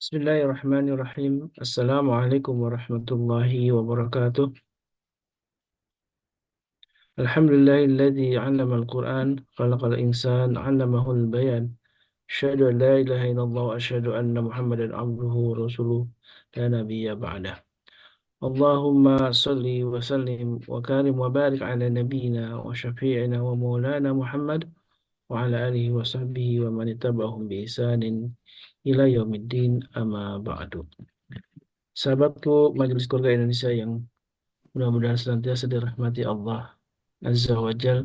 Bismillahirrahmanirrahim. Assalamualaikum warahmatullahi wabarakatuh. Alhamdulillahilladzi 'allama al-Qur'an, khalaqal insan 'allamahul bayan. Asyhadu an la ilaha illallah wa asyhadu anna Muhammadan 'abduhu wa rasuluh la nabiyya ba'dah. Allahumma salli wa sallim wa karim wa barik ala nabiyyina wa syafi'ina wa maulana Muhammad wa ala alihi wa sahbihi wa man ittaba'ahum bi ihsanin ila yaumiddin amma ba'du. Sahabatku Majelis Keluarga Indonesia yang mudah-mudahan senantiasa dirahmati Allah Azza wa Jal.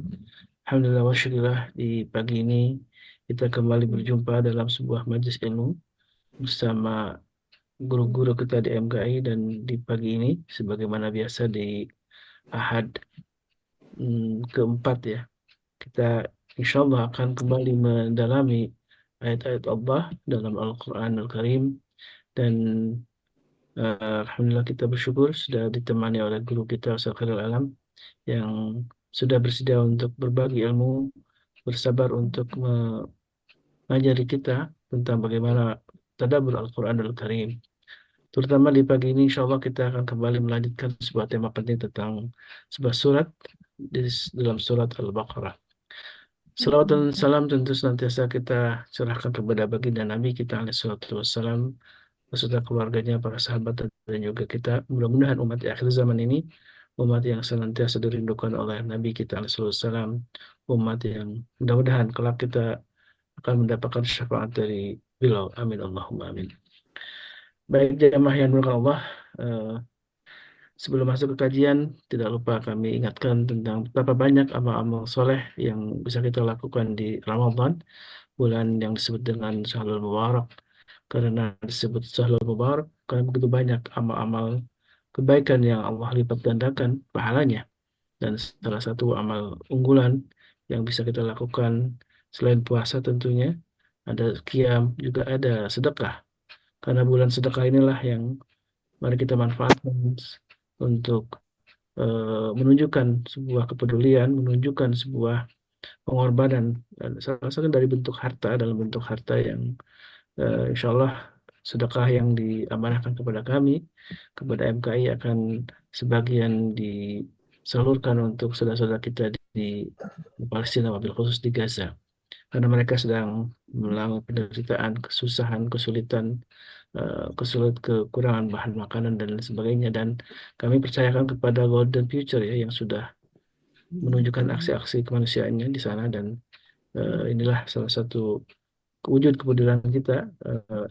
Alhamdulillah wa syukurillah, di pagi ini kita kembali berjumpa dalam sebuah majelis ilmu bersama guru-guru kita di MKI, dan di pagi ini sebagaimana biasa di Ahad keempat ya, kita insya Allah akan kembali mendalami ayat-ayat Allah dalam Al-Quran Al-Karim. Dan Alhamdulillah kita bersyukur sudah ditemani oleh guru kita Ustaz Khairul Alam yang sudah bersedia untuk berbagi ilmu, bersabar untuk mengajari kita tentang bagaimana tadabbur Al-Quran Al-Karim. Terutama di pagi ini insya Allah kita akan kembali melanjutkan sebuah tema penting tentang sebuah surat dalam surat Al-Baqarah. Salawat dan salam tentu senantiasa kita curahkan kepada baginda Nabi kita alaihi salatu wassalam, beserta keluarganya, para sahabat, dan juga kita. Mudah-mudahan umat di akhir zaman ini umat yang senantiasa dirindukan oleh Nabi kita alaihi salatu wassalam, umat yang mudah-mudahan kelak kita akan mendapatkan syafaat dari beliau. Amin Allahumma amin. Baik jamaah yang dimuliakan Allah, eh, sebelum masuk ke kajian, tidak lupa kami ingatkan tentang betapa banyak amal-amal soleh yang bisa kita lakukan di Ramadan, bulan yang disebut dengan Syahrul Mubarak. Karena disebut Syahrul Mubarak karena begitu banyak amal-amal kebaikan yang Allah lipat gandakan pahalanya. Dan salah satu amal unggulan yang bisa kita lakukan selain puasa tentunya ada qiyam, juga ada sedekah. Karena bulan sedekah inilah yang mari kita manfaatkan untuk menunjukkan sebuah kepedulian, menunjukkan sebuah pengorbanan, dan salah satu dari bentuk harta dalam bentuk harta yang insya Allah sedekah yang diamanahkan kepada kami, kepada MKI, akan sebagian disalurkan untuk saudara-saudara kita di Palestina, wabil khusus di Gaza. Karena mereka sedang mengalami penderitaan, kesusahan, kesulitan, kekurangan bahan makanan dan lain sebagainya. Dan kami percayakan kepada Golden Future ya, yang sudah menunjukkan aksi-aksi kemanusiaannya di sana. Dan inilah salah satu wujud kepedulian kita,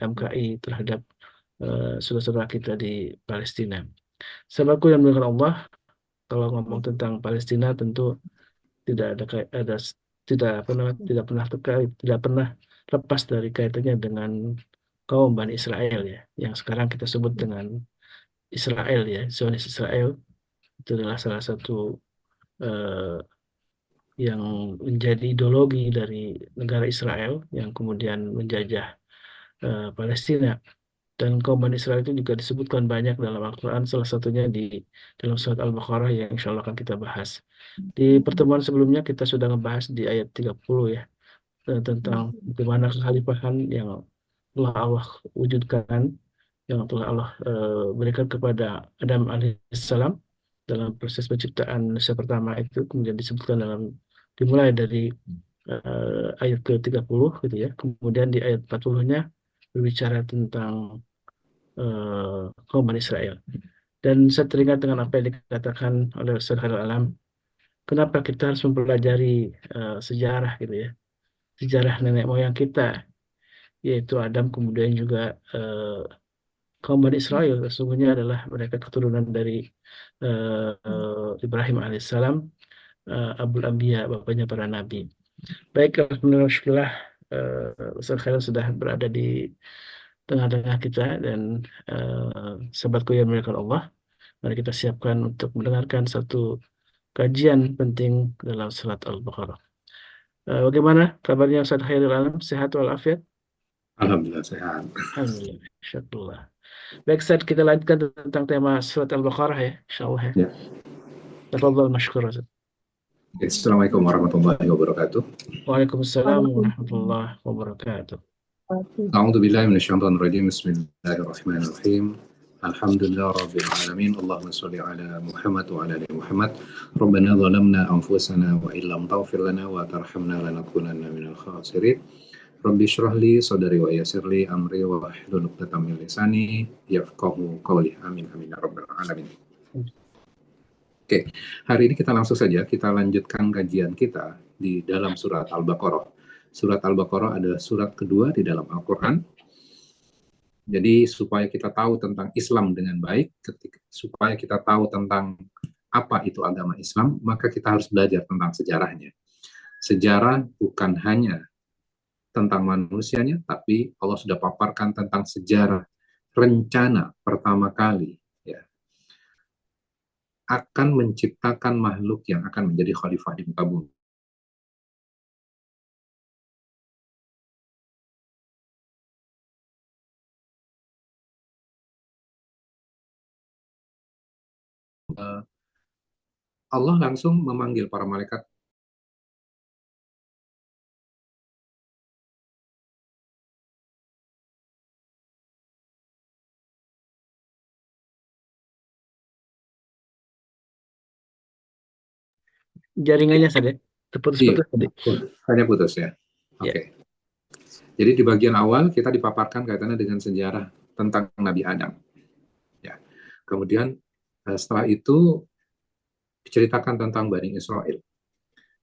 MKI, terhadap saudara-saudara kita di Palestina. Sahabatku yang dimuliakan Allah, kalau ngomong tentang Palestina tentu tidak ada tidak pernah terkait, tidak pernah lepas dari kaitannya dengan kaum Bani Israel ya, yang sekarang kita sebut dengan Israel ya, Zionis Israel. Itu adalah salah satu eh, yang menjadi ideologi dari negara Israel yang kemudian menjajah Palestina. Dan kaum Bani Israel itu juga disebutkan banyak dalam Al-Quran, salah satunya di dalam surat Al-Baqarah yang insya Allah akan kita bahas. Di pertemuan sebelumnya kita sudah membahas di ayat 30 ya, tentang bagaimana kekhalifahan yang telah Allah wujudkan, yang telah Allah berikan kepada Adam alaihissalam dalam proses penciptaan manusia pertama itu. Kemudian disebutkan dimulai dari ayat ke-30 gitu ya. Kemudian di ayat 40-nya berbicara tentang kaum Bani Israel. Dan saya teringat dengan apa yang dikatakan oleh Ustaz Khairul Alam, kenapa kita harus mempelajari sejarah gitu ya, sejarah nenek moyang kita, yaitu Adam, kemudian juga kaum Bani Israel. Sesungguhnya adalah mereka keturunan dari Ibrahim alaihissalam, Abul Anbiya, bapaknya para nabi. Baik, alhamdulillah Ustaz Khairul sudah berada di tengah-tengah kita. Dan sahabatku yang dimuliakan Allah, mari kita siapkan untuk mendengarkan satu kajian penting dalam surat Al-Baqarah. Bagaimana kabarnya Ustaz Khairul Alam? Sehat walafiat? Alhamdulillah sehat. Alhamdulillah. Insyaallah. Baik, Ustaz, kita lanjutkan tentang tema surat Al-Baqarah ya, insyaallah ya. Ya. Tafadhal mashkur, Ustaz. Assalamualaikum warahmatullahi wabarakatuh. Waalaikumsalam warahmatullahi wabarakatuh. أعوذ بالله من الشيطان الرجيم بسم الله الرحمن الرحيم الحمد لله رب العالمين اللهم صل على محمد وعلى آل محمد ربنا ظلمنا أنفسنا وإن لم تغفر لنا وترحمنا لنكونن من الخاسرين رب اشرح لي صدري ويسر لي أمري واحلل عقدة من لساني يفقهوا قولي آمين آمين يا رب العالمين. Oke, hari ini kita langsung saja kita lanjutkan kajian kita di dalam surat Al-Baqarah. Surat Al-Baqarah adalah surat kedua di dalam Al-Quran. Jadi supaya kita tahu tentang Islam dengan baik, supaya kita tahu tentang apa itu agama Islam, maka kita harus belajar tentang sejarahnya. Sejarah bukan hanya tentang manusianya, tapi Allah sudah paparkan tentang sejarah rencana pertama kali akan menciptakan makhluk yang akan menjadi khalifah di muka bumi. Allah langsung memanggil para malaikat. Jaringannya saja terputus-putus tadi. Hanya putus ya. Oke. Ya. Jadi di bagian awal kita dipaparkan kaitannya dengan sejarah tentang Nabi Adam. Ya. Kemudian setelah itu diceritakan tentang Bani Israel.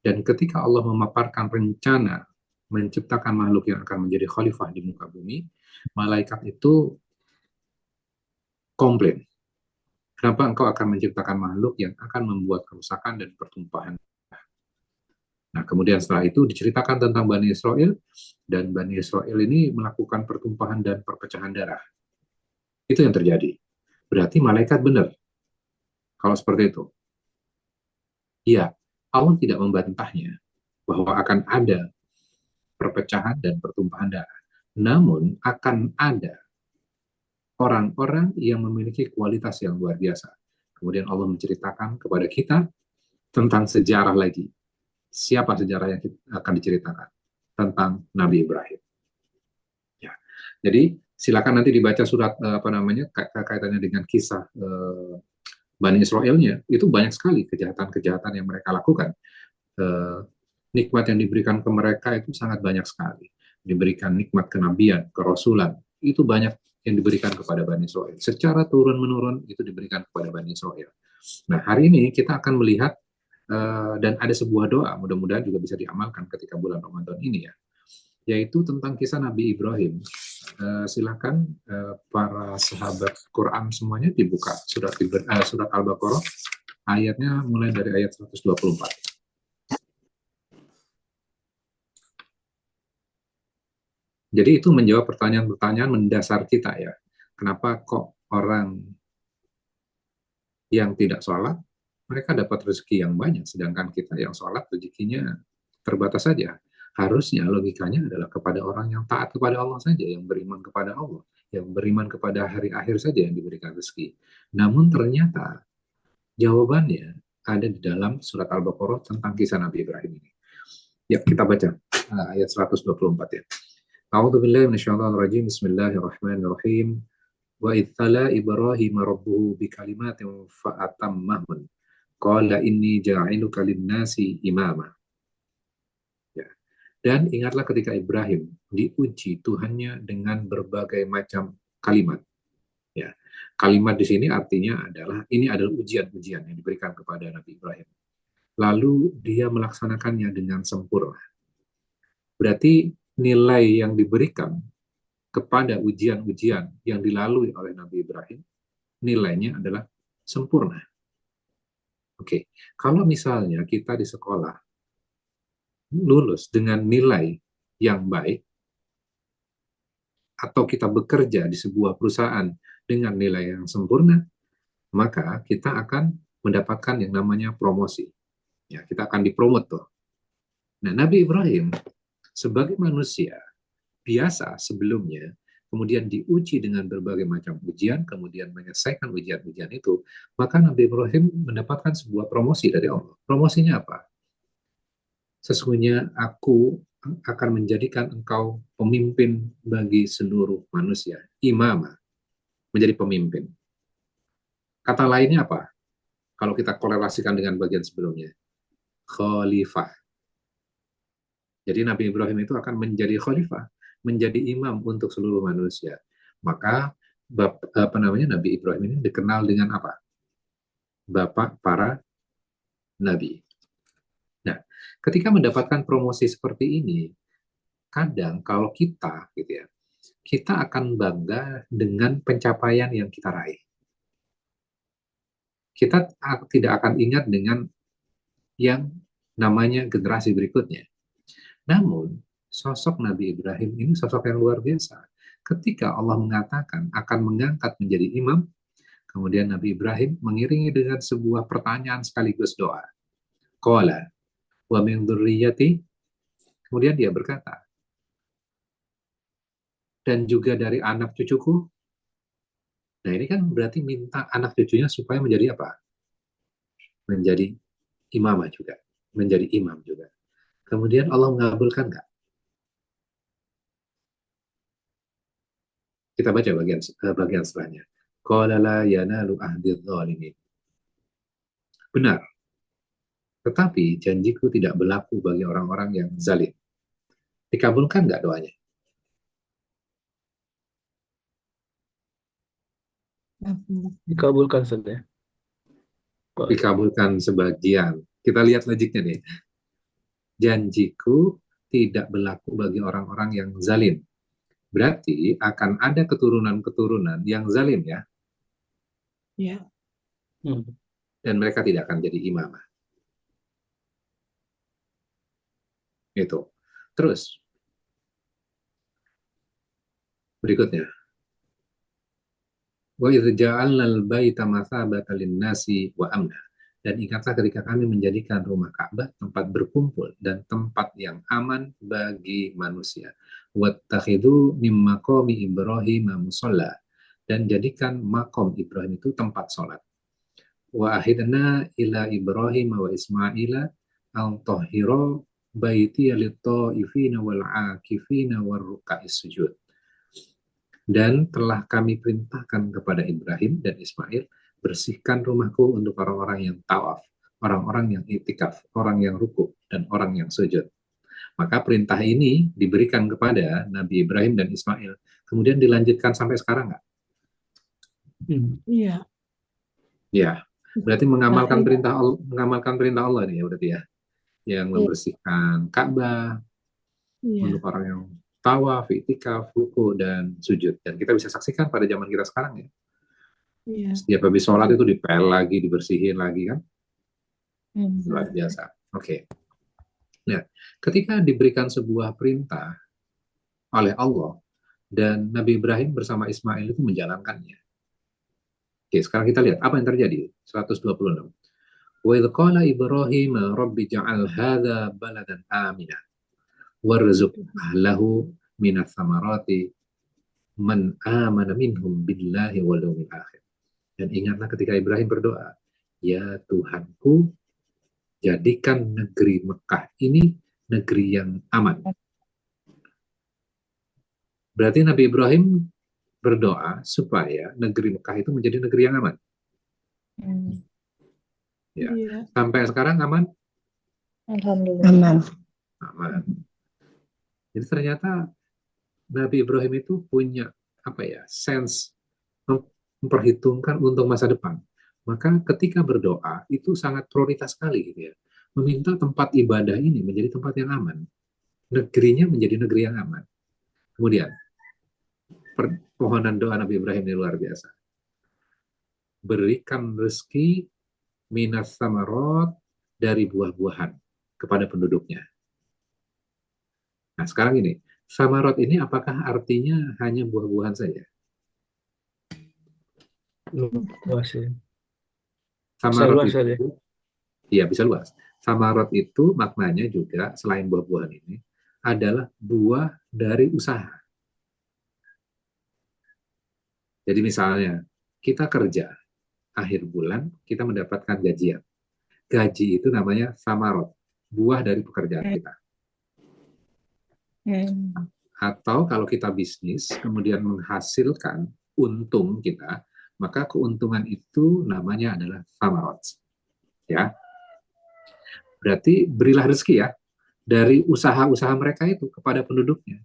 Dan ketika Allah memaparkan rencana menciptakan makhluk yang akan menjadi khalifah di muka bumi, malaikat itu komplain. Kenapa engkau akan menciptakan makhluk yang akan membuat kerusakan dan pertumpahan? Nah, kemudian setelah itu diceritakan tentang Bani Israel, dan Bani Israel ini melakukan pertumpahan dan perpecahan darah. Itu yang terjadi. Berarti malaikat benar. Kalau seperti itu. Ya, Allah tidak membantahnya bahwa akan ada perpecahan dan pertumpahan darah. Namun, akan ada orang-orang yang memiliki kualitas yang luar biasa. Kemudian Allah menceritakan kepada kita tentang sejarah lagi. Siapa sejarah yang akan diceritakan? Tentang Nabi Ibrahim. Ya. Jadi silakan nanti dibaca surat kaitannya dengan kisah Bani Israelnya. Itu banyak sekali kejahatan-kejahatan yang mereka lakukan. Nikmat yang diberikan ke mereka itu sangat banyak sekali. Diberikan nikmat kenabian, kerasulan, itu banyak yang diberikan kepada Bani Israel. Secara turun-menurun itu diberikan kepada Bani Israel. Nah, hari ini kita akan melihat dan ada sebuah doa, mudah-mudahan juga bisa diamalkan ketika bulan Ramadan ini ya, yaitu tentang kisah Nabi Ibrahim. Silakan para sahabat Quran semuanya dibuka surat Al-Baqarah, ayatnya mulai dari ayat 124. Jadi itu menjawab pertanyaan-pertanyaan mendasar kita ya. Kenapa kok orang yang tidak sholat, mereka dapat rezeki yang banyak, sedangkan kita yang sholat rezekinya terbatas saja. Harusnya logikanya adalah kepada orang yang taat kepada Allah saja, yang beriman kepada Allah, yang beriman kepada hari akhir saja yang diberikan rezeki. Namun ternyata jawabannya ada di dalam surat Al-Baqarah tentang kisah Nabi Ibrahim ini. Ya, kita baca ayat 124 ya. A'udzu billahi minasyaitonir rajim. Bismillahirrahmanirrahim. Wa idh Ibrahim rabbuhu bikalimatin fa'atammahun. Qala inni ja'iluka lin-nasi imama. Ya. Dan ingatlah ketika Ibrahim diuji Tuhannya dengan berbagai macam kalimat. Ya. Kalimat di sini artinya ini adalah ujian-ujian yang diberikan kepada Nabi Ibrahim. Lalu dia melaksanakannya dengan sempurna. Berarti nilai yang diberikan kepada ujian-ujian yang dilalui oleh Nabi Ibrahim, nilainya adalah sempurna. Oke, kalau misalnya kita di sekolah lulus dengan nilai yang baik, atau kita bekerja di sebuah perusahaan dengan nilai yang sempurna, maka kita akan mendapatkan yang namanya promosi. Ya, kita akan dipromot tuh. Nah, Nabi Ibrahim sebagai manusia biasa sebelumnya, kemudian diuji dengan berbagai macam ujian, kemudian menyelesaikan ujian-ujian itu, maka Nabi Ibrahim mendapatkan sebuah promosi dari Allah. Promosinya apa? Sesungguhnya aku akan menjadikan engkau pemimpin bagi seluruh manusia. Imamah, menjadi pemimpin. Kata lainnya apa? Kalau kita korelasikan dengan bagian sebelumnya. Khalifah. Jadi Nabi Ibrahim itu akan menjadi khalifah, menjadi imam untuk seluruh manusia. Maka Nabi Ibrahim ini dikenal dengan apa? Bapak para nabi. Nah, ketika mendapatkan promosi seperti ini, kadang kalau kita gitu ya, kita akan bangga dengan pencapaian yang kita raih. Kita tidak akan ingat dengan yang namanya generasi berikutnya. Namun, sosok Nabi Ibrahim ini sosok yang luar biasa. Ketika Allah mengatakan akan mengangkat menjadi imam, kemudian Nabi Ibrahim mengiringi dengan sebuah pertanyaan sekaligus doa. Qala wa min dzurriyyati, kemudian dia berkata, dan juga dari anak cucuku. Nah, ini kan berarti minta anak cucunya supaya menjadi apa? Menjadi imamah juga, menjadi imam juga. Kemudian Allah mengabulkan nggak? Kita baca bagian setelahnya. Qala la yanalu ahdi dzalimin. Benar, tetapi janjiku tidak berlaku bagi orang-orang yang zalim. Dikabulkan nggak doanya? Dikabulkan saja. Dikabulkan sebagian. Kita lihat logiknya nih. Janjiku tidak berlaku bagi orang-orang yang zalim. Berarti akan ada keturunan-keturunan yang zalim ya. Ya. Dan mereka tidak akan jadi imamah. Itu. Terus, berikutnya. Wa idh ja'alna al-baita mathabatan lin-nasi wa amna. Dan ingatlah ketika kami menjadikan rumah Ka'bah tempat berkumpul dan tempat yang aman bagi manusia. Wattakhidhu mim maqami Ibrahim musalla. Dan jadikan makom Ibrahim itu tempat sholat. Wa ahidna ila Ibrahim wa Ismaila an tahhira baiti lit-ta'ifina wal 'akifina war ruk'is sujud. Dan telah kami perintahkan kepada Ibrahim dan Ismail, bersihkan rumahku untuk orang-orang yang tawaf, orang-orang yang itikaf, orang yang ruku, dan orang yang sujud. Maka perintah ini diberikan kepada Nabi Ibrahim dan Ismail. Kemudian dilanjutkan sampai sekarang nggak? Iya. Ya, berarti mengamalkan perintah Allah nih ya berarti ya. Yang membersihkan Ka'bah, untuk orang yang tawaf, itikaf, ruku, dan sujud. Dan kita bisa saksikan pada zaman kita sekarang ya. Setiap habis sholat itu dipel lagi, dibersihin lagi kan. Luar biasa. Oke. Nah, ketika diberikan sebuah perintah oleh Allah, dan Nabi Ibrahim bersama Ismail itu menjalankannya. Oke, sekarang kita lihat apa yang terjadi. 126. Wa idh qala Ibrahim rabbi ja'al hadha baladan amina warzuq ahlahu minas samarati man amana minhum billahi wal yawmil akhir. Dan ingatlah ketika Ibrahim berdoa, ya Tuhanku, jadikan negeri Mekah ini negeri yang aman. Berarti Nabi Ibrahim berdoa supaya negeri Mekah itu menjadi negeri yang aman. Ya. Sampai sekarang aman? Alhamdulillah. Aman. Jadi ternyata Nabi Ibrahim itu punya apa ya, sense memperhitungkan untuk masa depan. Maka ketika berdoa itu sangat prioritas sekali gitu ya. Meminta tempat ibadah ini menjadi tempat yang aman. Negerinya menjadi negeri yang aman. Kemudian permohonan doa Nabi Ibrahim ini luar biasa. Berikan rezeki minas samarot dari buah-buahan kepada penduduknya. Nah sekarang ini, samarot ini apakah artinya hanya buah-buahan saja? Luas ya. Samarot Bisa luas itu, iya bisa luas. Samarot itu maknanya juga selain buah-buahan ini adalah buah dari usaha. Jadi misalnya kita kerja, akhir bulan kita mendapatkan gajian. Gaji itu namanya samarot, buah dari pekerjaan kita. Hmm. Atau kalau kita bisnis, kemudian menghasilkan untung kita, maka keuntungan itu namanya adalah thamarat. Ya, berarti berilah rezeki ya dari usaha-usaha mereka itu kepada penduduknya,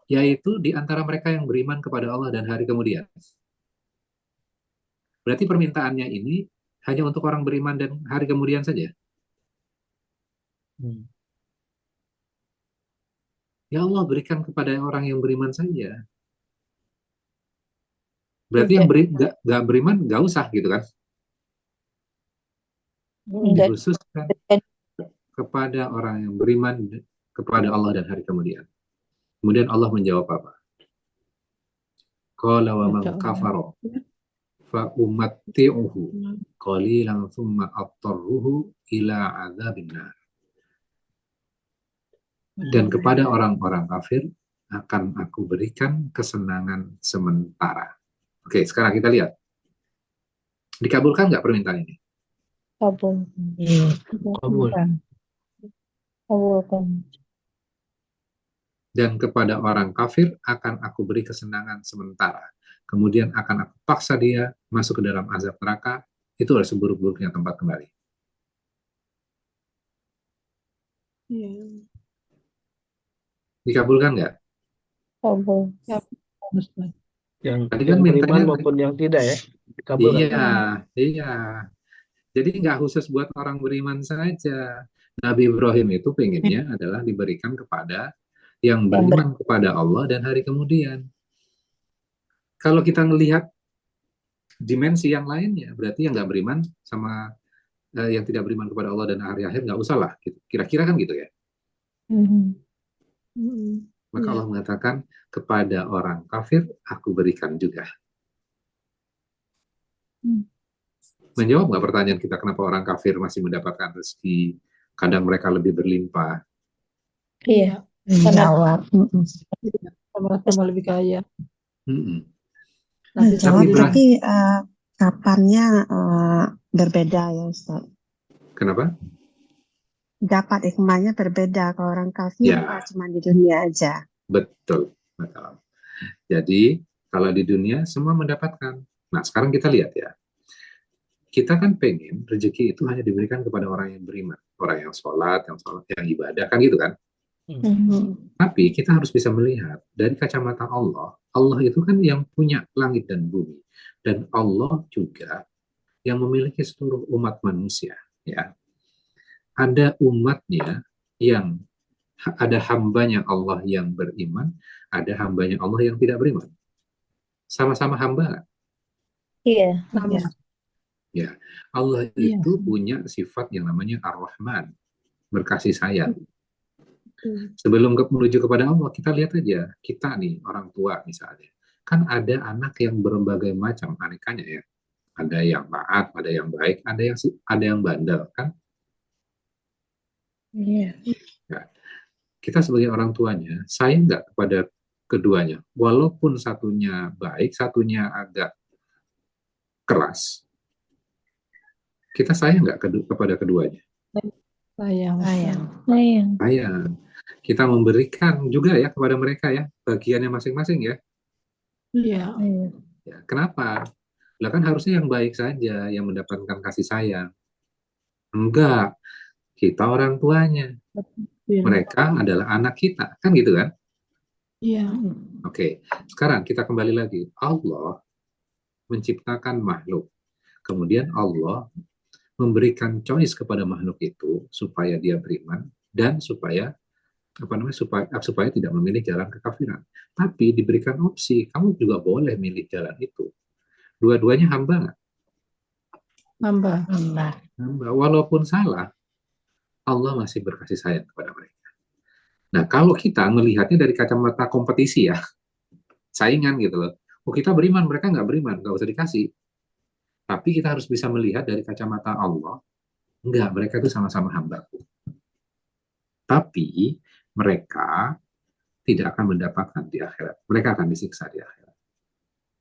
yaitu di antara mereka yang beriman kepada Allah dan hari kemudian. Berarti permintaannya ini hanya untuk orang beriman dan hari kemudian saja. Hmm. Ya Allah, berikan kepada orang yang beriman saja. Berarti yang Tidak. nggak beriman nggak usah gitu kan? Enggak. Dikhususkan kepada orang yang beriman kepada Allah dan hari kemudian. Kemudian Allah menjawab apa? Qala wa man kafara fa umatti'uhu qalilan thumma attarruhu ila adzabin nar. Dan kepada orang-orang kafir akan aku berikan kesenangan sementara. Oke, sekarang kita lihat. Dikabulkan nggak permintaan ini? Kabul. Kabul. Kabulkan. Dan kepada orang kafir akan aku beri kesenangan sementara. Kemudian akan aku paksa dia masuk ke dalam azab neraka. Itu adalah seburuk-buruknya tempat kembali. Dikabulkan nggak? Kabul. Yang Tadi kan yang beriman mintanya, maupun yang tidak ya, dikabulkan. iya, iya. Jadi nggak khusus buat orang beriman saja. Nabi Ibrahim itu pengennya adalah diberikan kepada yang beriman kepada Allah dan hari kemudian. Kalau kita melihat dimensi yang lainnya, berarti yang nggak beriman sama yang tidak beriman kepada Allah dan hari akhir nggak usah lah. Gitu. Kira-kira kan gitu ya. Maka Allah mengatakan kepada orang kafir aku berikan juga. Menjawab nggak pertanyaan kita kenapa orang kafir masih mendapatkan rezeki, kadang mereka lebih berlimpah. Iya. Jawab. Sama-sama lebih kaya. Jawab, Ibrahim- tapi kapannya berbeda ya Ustaz. Kenapa? Dapat hikmahnya berbeda. Kalau orang kafir Ya. cuma di dunia aja. Betul. Jadi kalau di dunia semua mendapatkan. Nah sekarang kita lihat ya. Kita kan pengen rezeki itu hanya diberikan kepada orang yang beriman, orang yang sholat, yang ibadah, kan gitu kan? Tapi kita harus bisa melihat dari kacamata Allah. Allah itu kan yang punya langit dan bumi, dan Allah juga yang memiliki seluruh umat manusia. Ya, ada umatnya yang ada hambanya Allah yang beriman, ada hambanya Allah yang tidak beriman. Sama-sama hamba. Iya. Ya, Allah itu punya sifat yang namanya Ar-Rahman, berkasih sayang. Sebelum menuju kepada Allah, kita lihat aja, kita nih orang tua misalnya, kan ada anak yang berbagai macam anekanya ya. Ada yang taat, ada yang baik, ada yang bandel kan. Iya. Ya. Kita sebagai orang tuanya, sayang nggak kepada keduanya, walaupun satunya baik, satunya agak keras. Kita sayang nggak kepada keduanya? Sayang. Sayang. Kita memberikan juga ya kepada mereka ya, bagiannya masing-masing ya. Iya. Ya, kenapa? Lah kan harusnya yang baik saja yang mendapatkan kasih sayang. Enggak, kita orang tuanya. Mereka adalah anak kita, kan gitu kan? Iya. Oke, sekarang kita kembali lagi. Allah menciptakan makhluk. Kemudian Allah memberikan choice kepada makhluk itu supaya dia beriman dan supaya supaya tidak memilih jalan kekafiran. Tapi diberikan opsi, kamu juga boleh milih jalan itu. Dua-duanya hamba nggak? Hamba. Hamba. Walaupun salah, Allah masih berkasih sayang kepada mereka. Nah, kalau kita melihatnya dari kacamata kompetisi ya, saingan gitu loh. Oh, kita beriman, mereka nggak beriman, nggak usah dikasih. Tapi kita harus bisa melihat dari kacamata Allah, enggak, mereka itu sama-sama hambaku. Tapi mereka tidak akan mendapatkan di akhirat. Mereka akan disiksa di akhirat.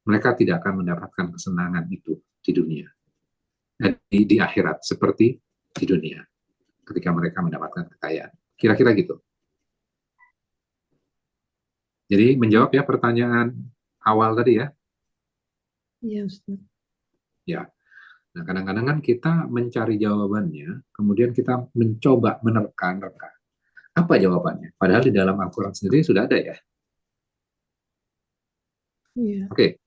Mereka tidak akan mendapatkan kesenangan itu di dunia. Di akhirat, seperti di dunia. Ketika mereka mendapatkan kekayaan. Kira-kira gitu. Jadi menjawab ya pertanyaan awal tadi ya. Iya, Ustaz. Ya. Nah, kadang-kadang kan kita mencari jawabannya, kemudian kita mencoba menerka-nerka. Apa jawabannya? Padahal di dalam Al-Quran sendiri sudah ada ya. Iya. Oke,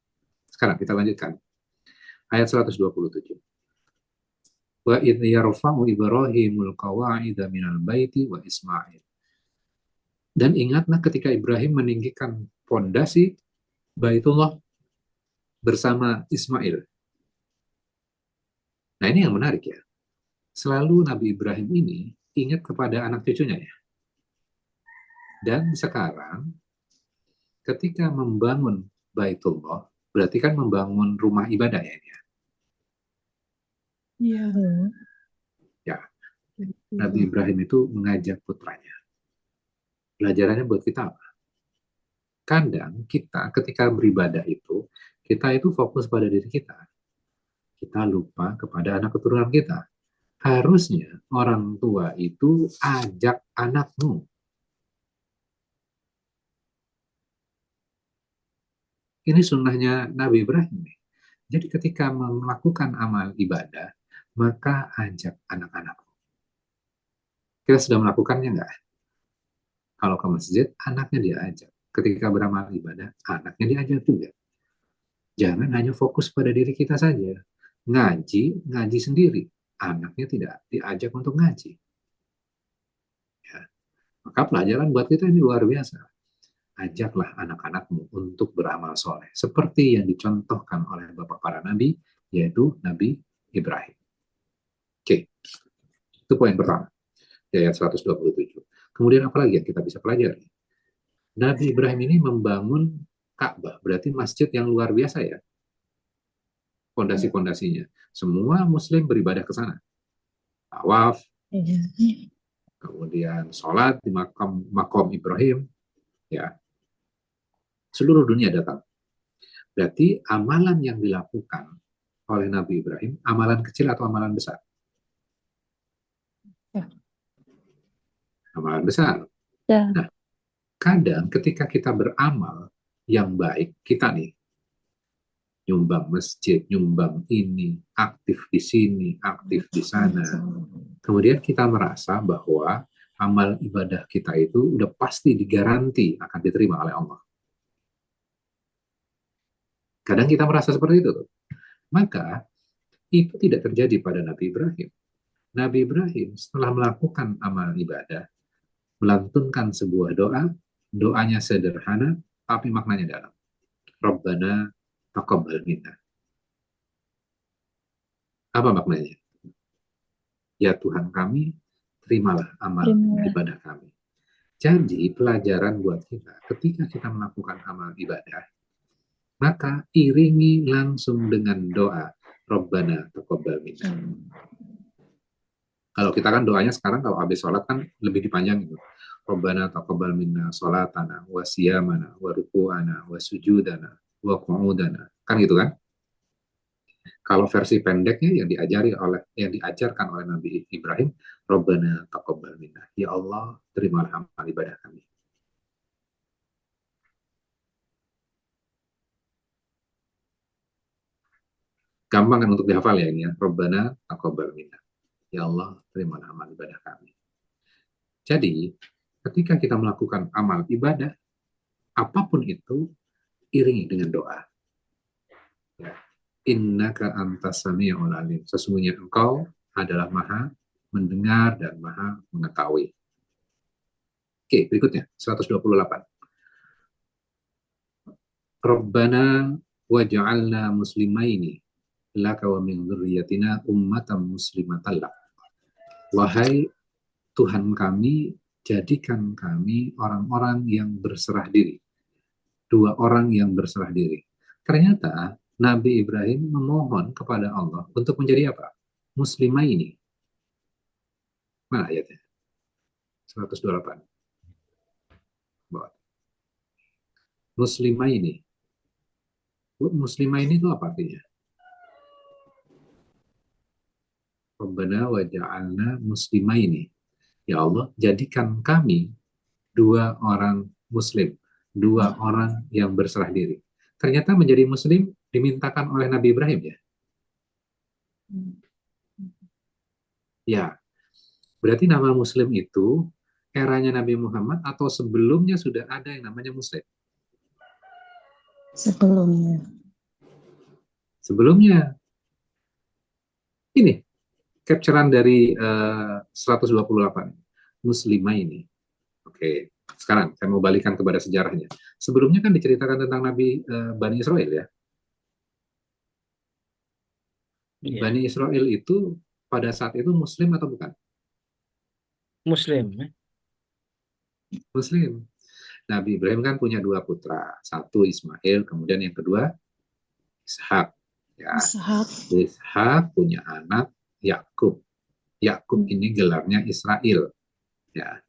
sekarang kita lanjutkan. Ayat 127. Wa idh yarfa'u Ibrahimul qawa'ida minal baiti wa Ismail. Dan ingatlah ketika Ibrahim meninggikan pondasi Baitullah bersama Ismail. Nah, ini yang menarik ya. Selalu Nabi Ibrahim ini ingat kepada anak cucunya ya. Dan sekarang ketika membangun Baitullah, berarti kan membangun rumah ibadah ya. Iya. Ya, Nabi Ibrahim itu mengajak putranya. Pelajarannya buat kita apa? Kadang kita ketika beribadah itu, kita itu fokus pada diri kita. Kita lupa kepada anak keturunan kita. Harusnya orang tua itu ajak anakmu. Ini sunnahnya Nabi Ibrahim nih. Jadi ketika melakukan amal ibadah, maka ajak anak-anakmu. Kita sudah melakukannya nggak? Kalau ke masjid, anaknya diajak. Ketika beramal ibadah, anaknya diajak juga. Jangan hanya fokus pada diri kita saja. Ngaji sendiri. Anaknya tidak diajak untuk ngaji. Ya. Maka pelajaran buat kita ini luar biasa. Ajaklah anak-anakmu untuk beramal soleh. Seperti yang dicontohkan oleh Bapak para Nabi, yaitu Nabi Ibrahim. Oke, itu poin pertama. Di ayat 127. Kemudian apa lagi yang kita bisa pelajari? Nabi Ibrahim ini membangun Ka'bah, berarti masjid yang luar biasa ya. Pondasi-pondasinya. Semua muslim beribadah ke sana. Tawaf, kemudian sholat di makom Ibrahim, ya. Seluruh dunia datang. Berarti amalan yang dilakukan oleh Nabi Ibrahim, amalan kecil atau amalan besar? Ya. Amalan besar. Ya. Nah, kadang ketika kita beramal yang baik, kita nih, nyumbang masjid, nyumbang ini, aktif di sini, aktif di sana. Kemudian kita merasa bahwa amal ibadah kita itu udah pasti digaranti akan diterima oleh Allah. Kadang kita merasa seperti itu. Maka itu tidak terjadi pada Nabi Ibrahim. Nabi Ibrahim setelah melakukan amal ibadah, melantunkan sebuah doa, doanya sederhana, tapi maknanya dalam. Rabbana taqabbal minna. Apa maknanya? Ya Tuhan kami, terimalah amal ibadah kami. Jadi pelajaran buat kita, ketika kita melakukan amal ibadah, maka iringi langsung dengan doa, Rabbana taqabbal minna. Kalau kita kan doanya sekarang kalau habis sholat kan lebih dipanjang gitu. Rabbana taqabbal minna sholatana, wa siyamana, wa ruku'ana, wa sujudana, wa qu'udana. Kan gitu kan? Kalau versi pendeknya yang diajarkan oleh Nabi Ibrahim, Rabbana taqabbal minna. Ya Allah, terimalah amal ibadah kami. Gampang kan untuk dihafal ya ini ya. Rabbana taqabbal minna. Ya Allah, terimalah amal ibadah kami. Jadi, ketika kita melakukan amal ibadah, apapun itu, iringi dengan doa. Ya. Innaka antas sami'ul alim. Sesungguhnya engkau adalah maha mendengar dan maha mengetahui. Oke, berikutnya, 128. Rabbana waj'alna muslimaini laka wa min dzurriyyatina ummatan muslimatan lak. Wahai Tuhan kami, jadikan kami orang-orang yang berserah diri. Dua orang yang berserah diri. Ternyata Nabi Ibrahim memohon kepada Allah untuk menjadi apa? Muslimah ini. Mana ayatnya? 128. Muslimah ini. Muslimah ini itu apa artinya? Rabbana wa ja'alna muslimaini. Ya Allah, jadikan kami dua orang muslim. dua orang yang berserah diri. Ternyata menjadi muslim dimintakan oleh Nabi Ibrahim ya. Ya, berarti nama muslim itu eranya Nabi Muhammad atau sebelumnya sudah ada yang namanya muslim? Sebelumnya. Sebelumnya. Ini capturean dari 128 muslimah ini. Oke, sekarang saya mau balikan kepada sejarahnya. Sebelumnya kan diceritakan tentang Nabi Bani Israel ya. Iya. Bani Israel itu pada saat itu muslim atau bukan? Muslim. Muslim. Nabi Ibrahim kan punya dua putra, satu Ismail, kemudian yang kedua Ishak. Ya, Ishak. Ishak punya anak Yakub. Yakub ini gelarnya Israel. Ya,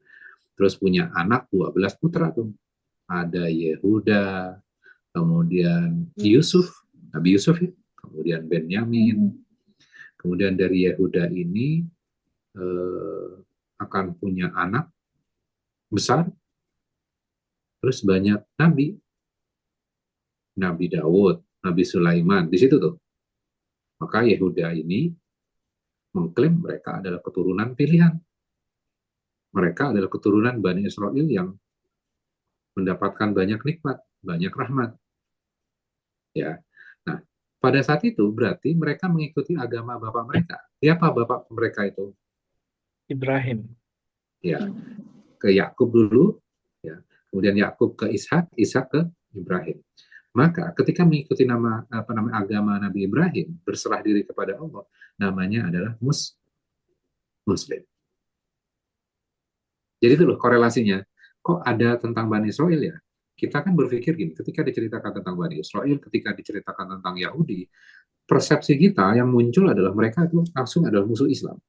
terus punya anak 12 putra tuh. Ada Yehuda, kemudian Yusuf, Nabi Yusuf ya, kemudian Benyamin. Kemudian dari Yehuda ini akan punya anak besar, terus banyak nabi, Nabi Daud, Nabi Sulaiman, di situ tuh. Maka Yehuda ini mengklaim mereka adalah keturunan pilihan. Mereka adalah keturunan Bani Israel yang mendapatkan banyak nikmat, banyak rahmat. Ya. Nah, pada saat itu berarti mereka mengikuti agama bapak mereka. Siapa bapak mereka itu? Ibrahim. Ya, ke Yakub dulu, ya. Kemudian Yakub ke Ishak, Ishak ke Ibrahim. Maka ketika mengikuti nama agama Nabi Ibrahim, berserah diri kepada Allah, namanya adalah Muslim. Jadi itu loh korelasinya. Kok ada tentang Bani Israel ya? Kita kan berpikir gini, ketika diceritakan tentang Bani Israel, ketika diceritakan tentang Yahudi, persepsi kita yang muncul adalah mereka itu langsung adalah musuh Islam.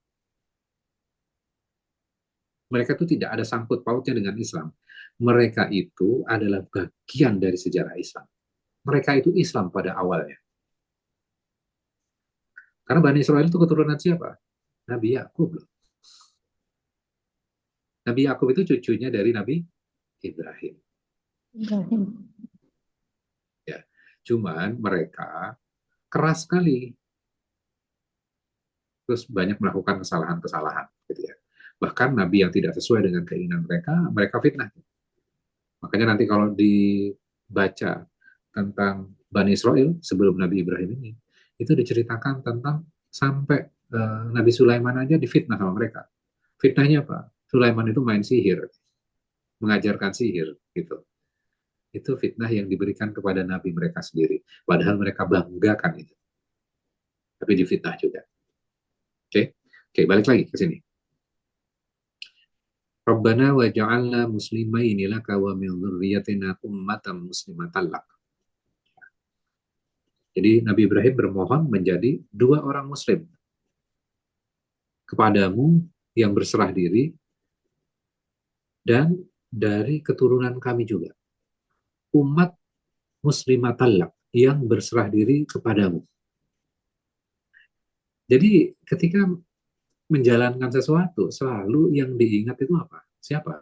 Mereka itu tidak ada sangkut pautnya dengan Islam. Mereka itu adalah bagian dari sejarah Islam. Mereka itu Islam pada awalnya. Karena Bani Israel itu keturunan siapa? Nabi Yakub loh. Nabi Yakub itu cucunya dari Nabi Ibrahim. Ya, cuman mereka keras sekali, terus banyak melakukan kesalahan-kesalahan, gitu ya. Bahkan Nabi yang tidak sesuai dengan keinginan mereka fitnah. Makanya nanti kalau dibaca tentang Bani Israel sebelum Nabi Ibrahim ini, itu diceritakan tentang sampai Nabi Sulaiman aja difitnah sama mereka. Fitnahnya apa? Sulaiman itu main sihir, mengajarkan sihir, gitu. Itu fitnah yang diberikan kepada Nabi mereka sendiri. Padahal mereka banggakan itu. Tapi difitnah juga. Oke, balik lagi ke sini. Rabbana waj'alna muslimaini laka wa min dzurriyyatina ummatan muslimatan lak. Jadi Nabi Ibrahim bermohon menjadi dua orang muslim kepadamu yang berserah diri dan dari keturunan kami juga. Umat muslimatan lak yang berserah diri kepadamu. Jadi ketika menjalankan sesuatu, selalu yang diingat itu apa? Siapa?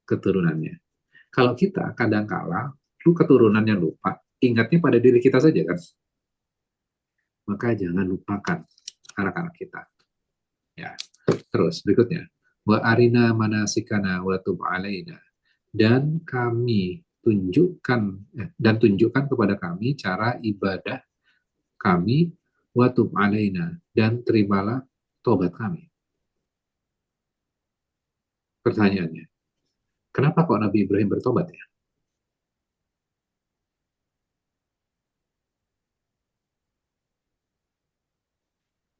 Keturunannya. Kalau kita kadang-kala, lu keturunannya lupa, ingatnya pada diri kita saja kan? Maka jangan lupakan anak-anak kita. Ya. Terus berikutnya, wa arina manasikana wa tub alaina. Dan kami tunjukkan kepada kami cara ibadah kami wa tub alaina, dan terimalah tobat kami. Pertanyaannya, kenapa kok Nabi Ibrahim bertobat ya?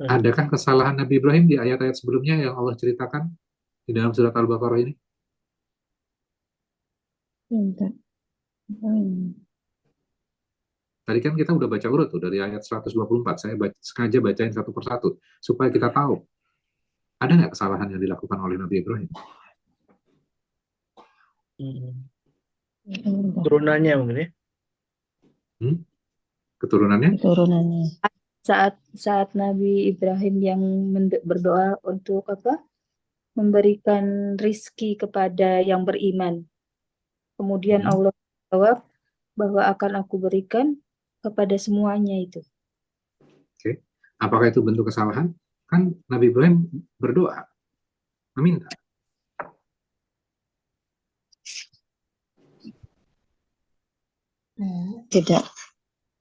Adakah kesalahan Nabi Ibrahim di ayat-ayat sebelumnya yang Allah ceritakan di dalam surat Al-Baqarah ini? Tadi kan kita udah baca urut tuh dari ayat 124. Saya sengaja bacain satu persatu supaya kita tahu ada nggak kesalahan yang dilakukan oleh Nabi Ibrahim? Turunannya mungkin ya. Keturunannya? Saat Nabi Ibrahim yang berdoa untuk memberikan rizki kepada yang beriman. Kemudian Hmm. Allah jawab bahwa akan aku berikan kepada semuanya itu. Oke. Apakah itu bentuk kesalahan? Kan Nabi Ibrahim berdoa, meminta. Tidak,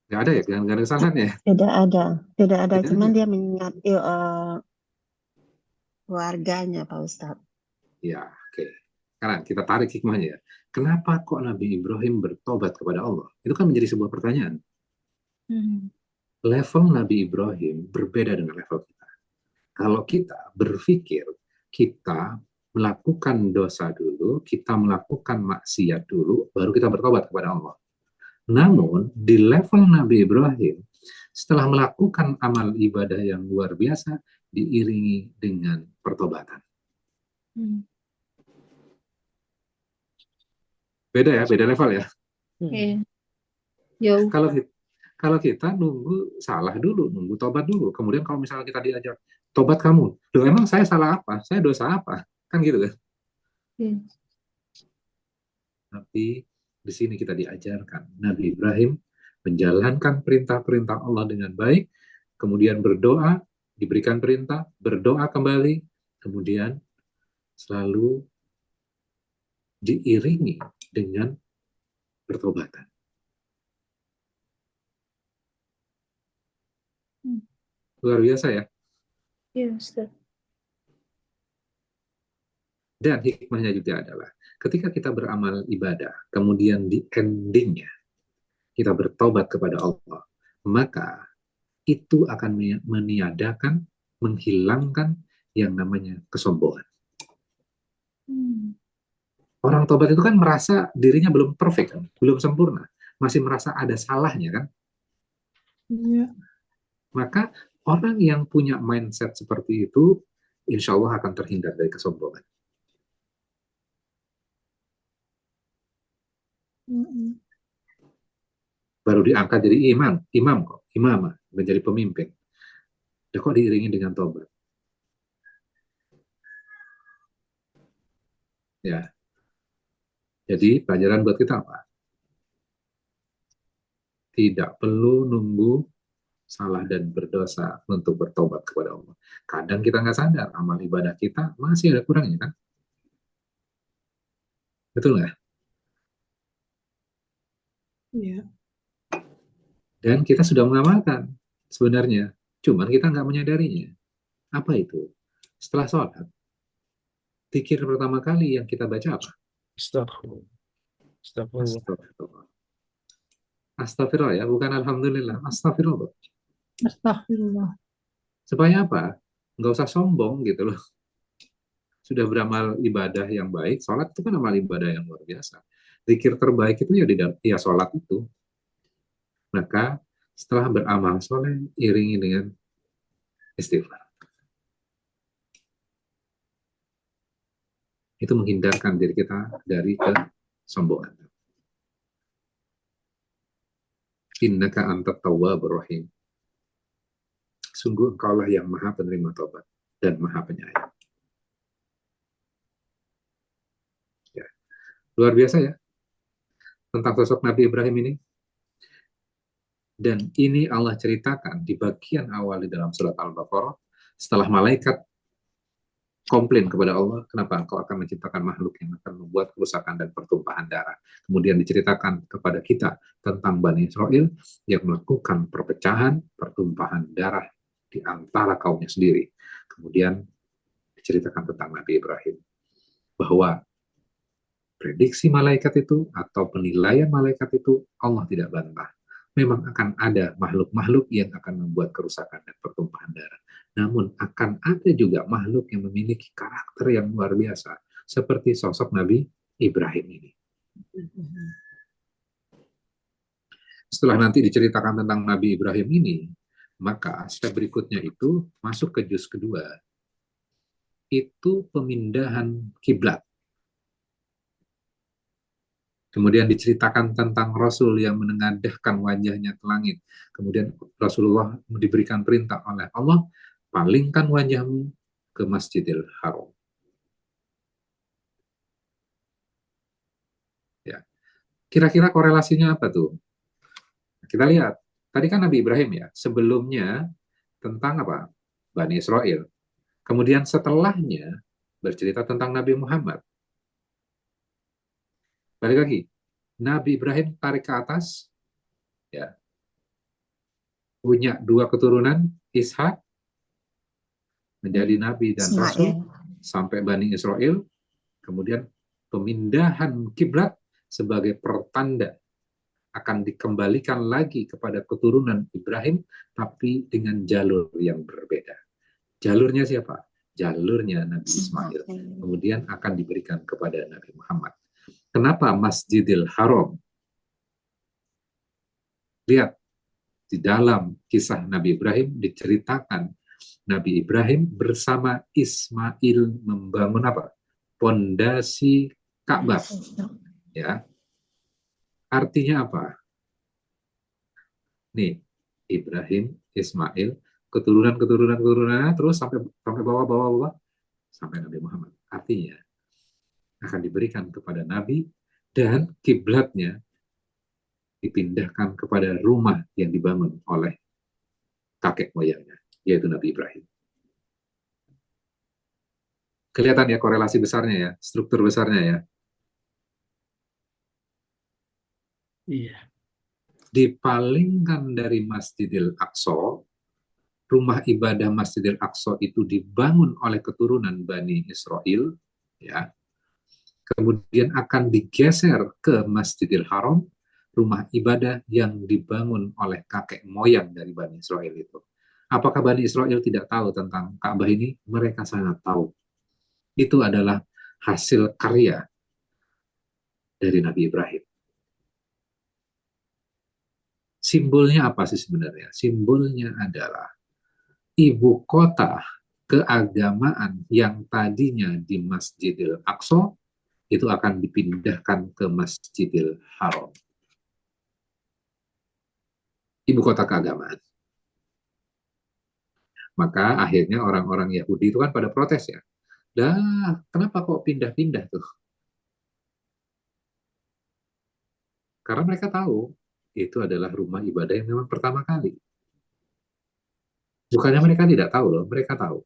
Nggak ada ya, nggak ada kesalahan ya? tidak ada. Tidak ada. Tidak Cuman ada. dia mengingat keluarganya, Pak Ustadz. Ya, oke. Sekarang kita tarik hikmahnya ya. Kenapa kok Nabi Ibrahim bertobat kepada Allah? Itu kan menjadi sebuah pertanyaan. Level Nabi Ibrahim berbeda dengan level kita. Kalau kita berpikir kita melakukan dosa dulu, kita melakukan maksiat dulu, baru kita bertobat kepada Allah. Namun, di level Nabi Ibrahim, setelah melakukan amal ibadah yang luar biasa, diiringi dengan pertobatan. Beda ya, beda level ya. Jauh. Kalau kita nunggu salah dulu, nunggu tobat dulu. Kemudian kalau misalnya kita diajak, tobat kamu. Loh, emang saya salah apa? Saya dosa apa? Kan gitu kan? Tapi di sini kita diajarkan Nabi Ibrahim menjalankan perintah-perintah Allah dengan baik, kemudian berdoa, diberikan perintah, berdoa kembali, kemudian selalu diiringi dengan pertobatan. Luar biasa ya. Iya, Ustaz. Dan hikmahnya juga adalah ketika kita beramal ibadah, kemudian di endingnya kita bertobat kepada Allah, maka itu akan meniadakan, menghilangkan yang namanya kesombongan. Orang tobat itu kan merasa dirinya belum perfect, kan? Belum sempurna, masih merasa ada salahnya kan. Iya. Maka orang yang punya mindset seperti itu, insya Allah akan terhindar dari kesombongan. Baru diangkat jadi imam kok, imamah, menjadi pemimpin. Ya kok diiringi dengan tobat. Ya. Jadi pelajaran buat kita apa? Tidak perlu nunggu salah dan berdosa untuk bertobat kepada Allah. Kadang kita nggak sadar, amal ibadah kita masih ada kurangnya kan? Betul nggak? Iya. Dan kita sudah mengamalkan sebenarnya, cuman kita nggak menyadarinya. Apa itu? Setelah sholat, zikir pertama kali yang kita baca apa? Astagfirullah. Astagfirullah. Astagfirullah. Astagfirullah ya, bukan alhamdulillah. Astagfirullah. Astagfirullah. Supaya apa? Nggak usah sombong gitu loh. Sudah beramal ibadah yang baik, sholat itu kan amal ibadah yang luar biasa. Zikir terbaik itu ya sholat itu. Maka setelah beramal soleh, iringi dengan istighfar. Itu menghindarkan diri kita dari kesombongan. Innaka antat tawwabur rahim. Sungguh engkaulah yang maha penerima tobat dan maha penyayang. Ya. Luar biasa ya tentang sosok Nabi Ibrahim ini. Dan ini Allah ceritakan di bagian awal di dalam surat Al-Baqarah, setelah malaikat komplain kepada Allah, kenapa engkau akan menciptakan makhluk yang akan membuat kerusakan dan pertumpahan darah. Kemudian diceritakan kepada kita tentang Bani Israel yang melakukan perpecahan, pertumpahan darah di antara kaumnya sendiri. Kemudian diceritakan tentang Nabi Ibrahim, bahwa prediksi malaikat itu atau penilaian malaikat itu Allah tidak bantah. Memang akan ada makhluk-makhluk yang akan membuat kerusakan dan pertumpahan darah. Namun akan ada juga makhluk yang memiliki karakter yang luar biasa, seperti sosok Nabi Ibrahim ini. Setelah nanti diceritakan tentang Nabi Ibrahim ini, maka step berikutnya itu masuk ke juz kedua. Itu pemindahan kiblat. Kemudian diceritakan tentang Rasul yang menengadahkan wajahnya ke langit. Kemudian Rasulullah diberikan perintah oleh Allah, palingkan wajahmu ke Masjidil Haram. Ya. Kira-kira korelasinya apa tuh? Kita lihat. Tadi kan Nabi Ibrahim ya, sebelumnya tentang apa? Bani Israel. Kemudian setelahnya bercerita tentang Nabi Muhammad. Balik lagi, Nabi Ibrahim tarik ke atas, ya, punya dua keturunan, Ishak menjadi nabi dan rasul Ismail. sampai Bani Israel, kemudian pemindahan kiblat sebagai pertanda akan dikembalikan lagi kepada keturunan Ibrahim, tapi dengan jalur yang berbeda. Jalurnya siapa? Jalurnya Nabi Ismail. Kemudian akan diberikan kepada Nabi Muhammad. Kenapa Masjidil Haram? Lihat, di dalam kisah Nabi Ibrahim diceritakan Nabi Ibrahim bersama Ismail membangun apa? Pondasi Ka'bah. Ya. Artinya apa? Nih, Ibrahim, Ismail, keturunan terus sampai bawah sampai Nabi Muhammad. Artinya akan diberikan kepada Nabi dan kiblatnya dipindahkan kepada rumah yang dibangun oleh kakek moyangnya, yaitu Nabi Ibrahim. Kelihatan ya korelasi besarnya ya, struktur besarnya ya. Iya. Dipalingkan dari Masjidil Aqsa, rumah ibadah Masjidil Aqsa itu dibangun oleh keturunan Bani Israel, ya. Kemudian akan digeser ke Masjidil Haram, rumah ibadah yang dibangun oleh kakek moyang dari Bani Israel itu. Apakah Bani Israel tidak tahu tentang Ka'bah ini? Mereka sangat tahu. Itu adalah hasil karya dari Nabi Ibrahim. Simbolnya apa sih sebenarnya? Simbolnya adalah ibu kota keagamaan yang tadinya di Masjidil Aqsa itu akan dipindahkan ke Masjidil Haram. Ibu kota keagamaan. Maka akhirnya orang-orang Yahudi itu kan pada protes ya. Dah, kenapa kok pindah-pindah tuh? Karena mereka tahu itu adalah rumah ibadah yang memang pertama kali. Bukannya mereka tidak tahu loh, mereka tahu.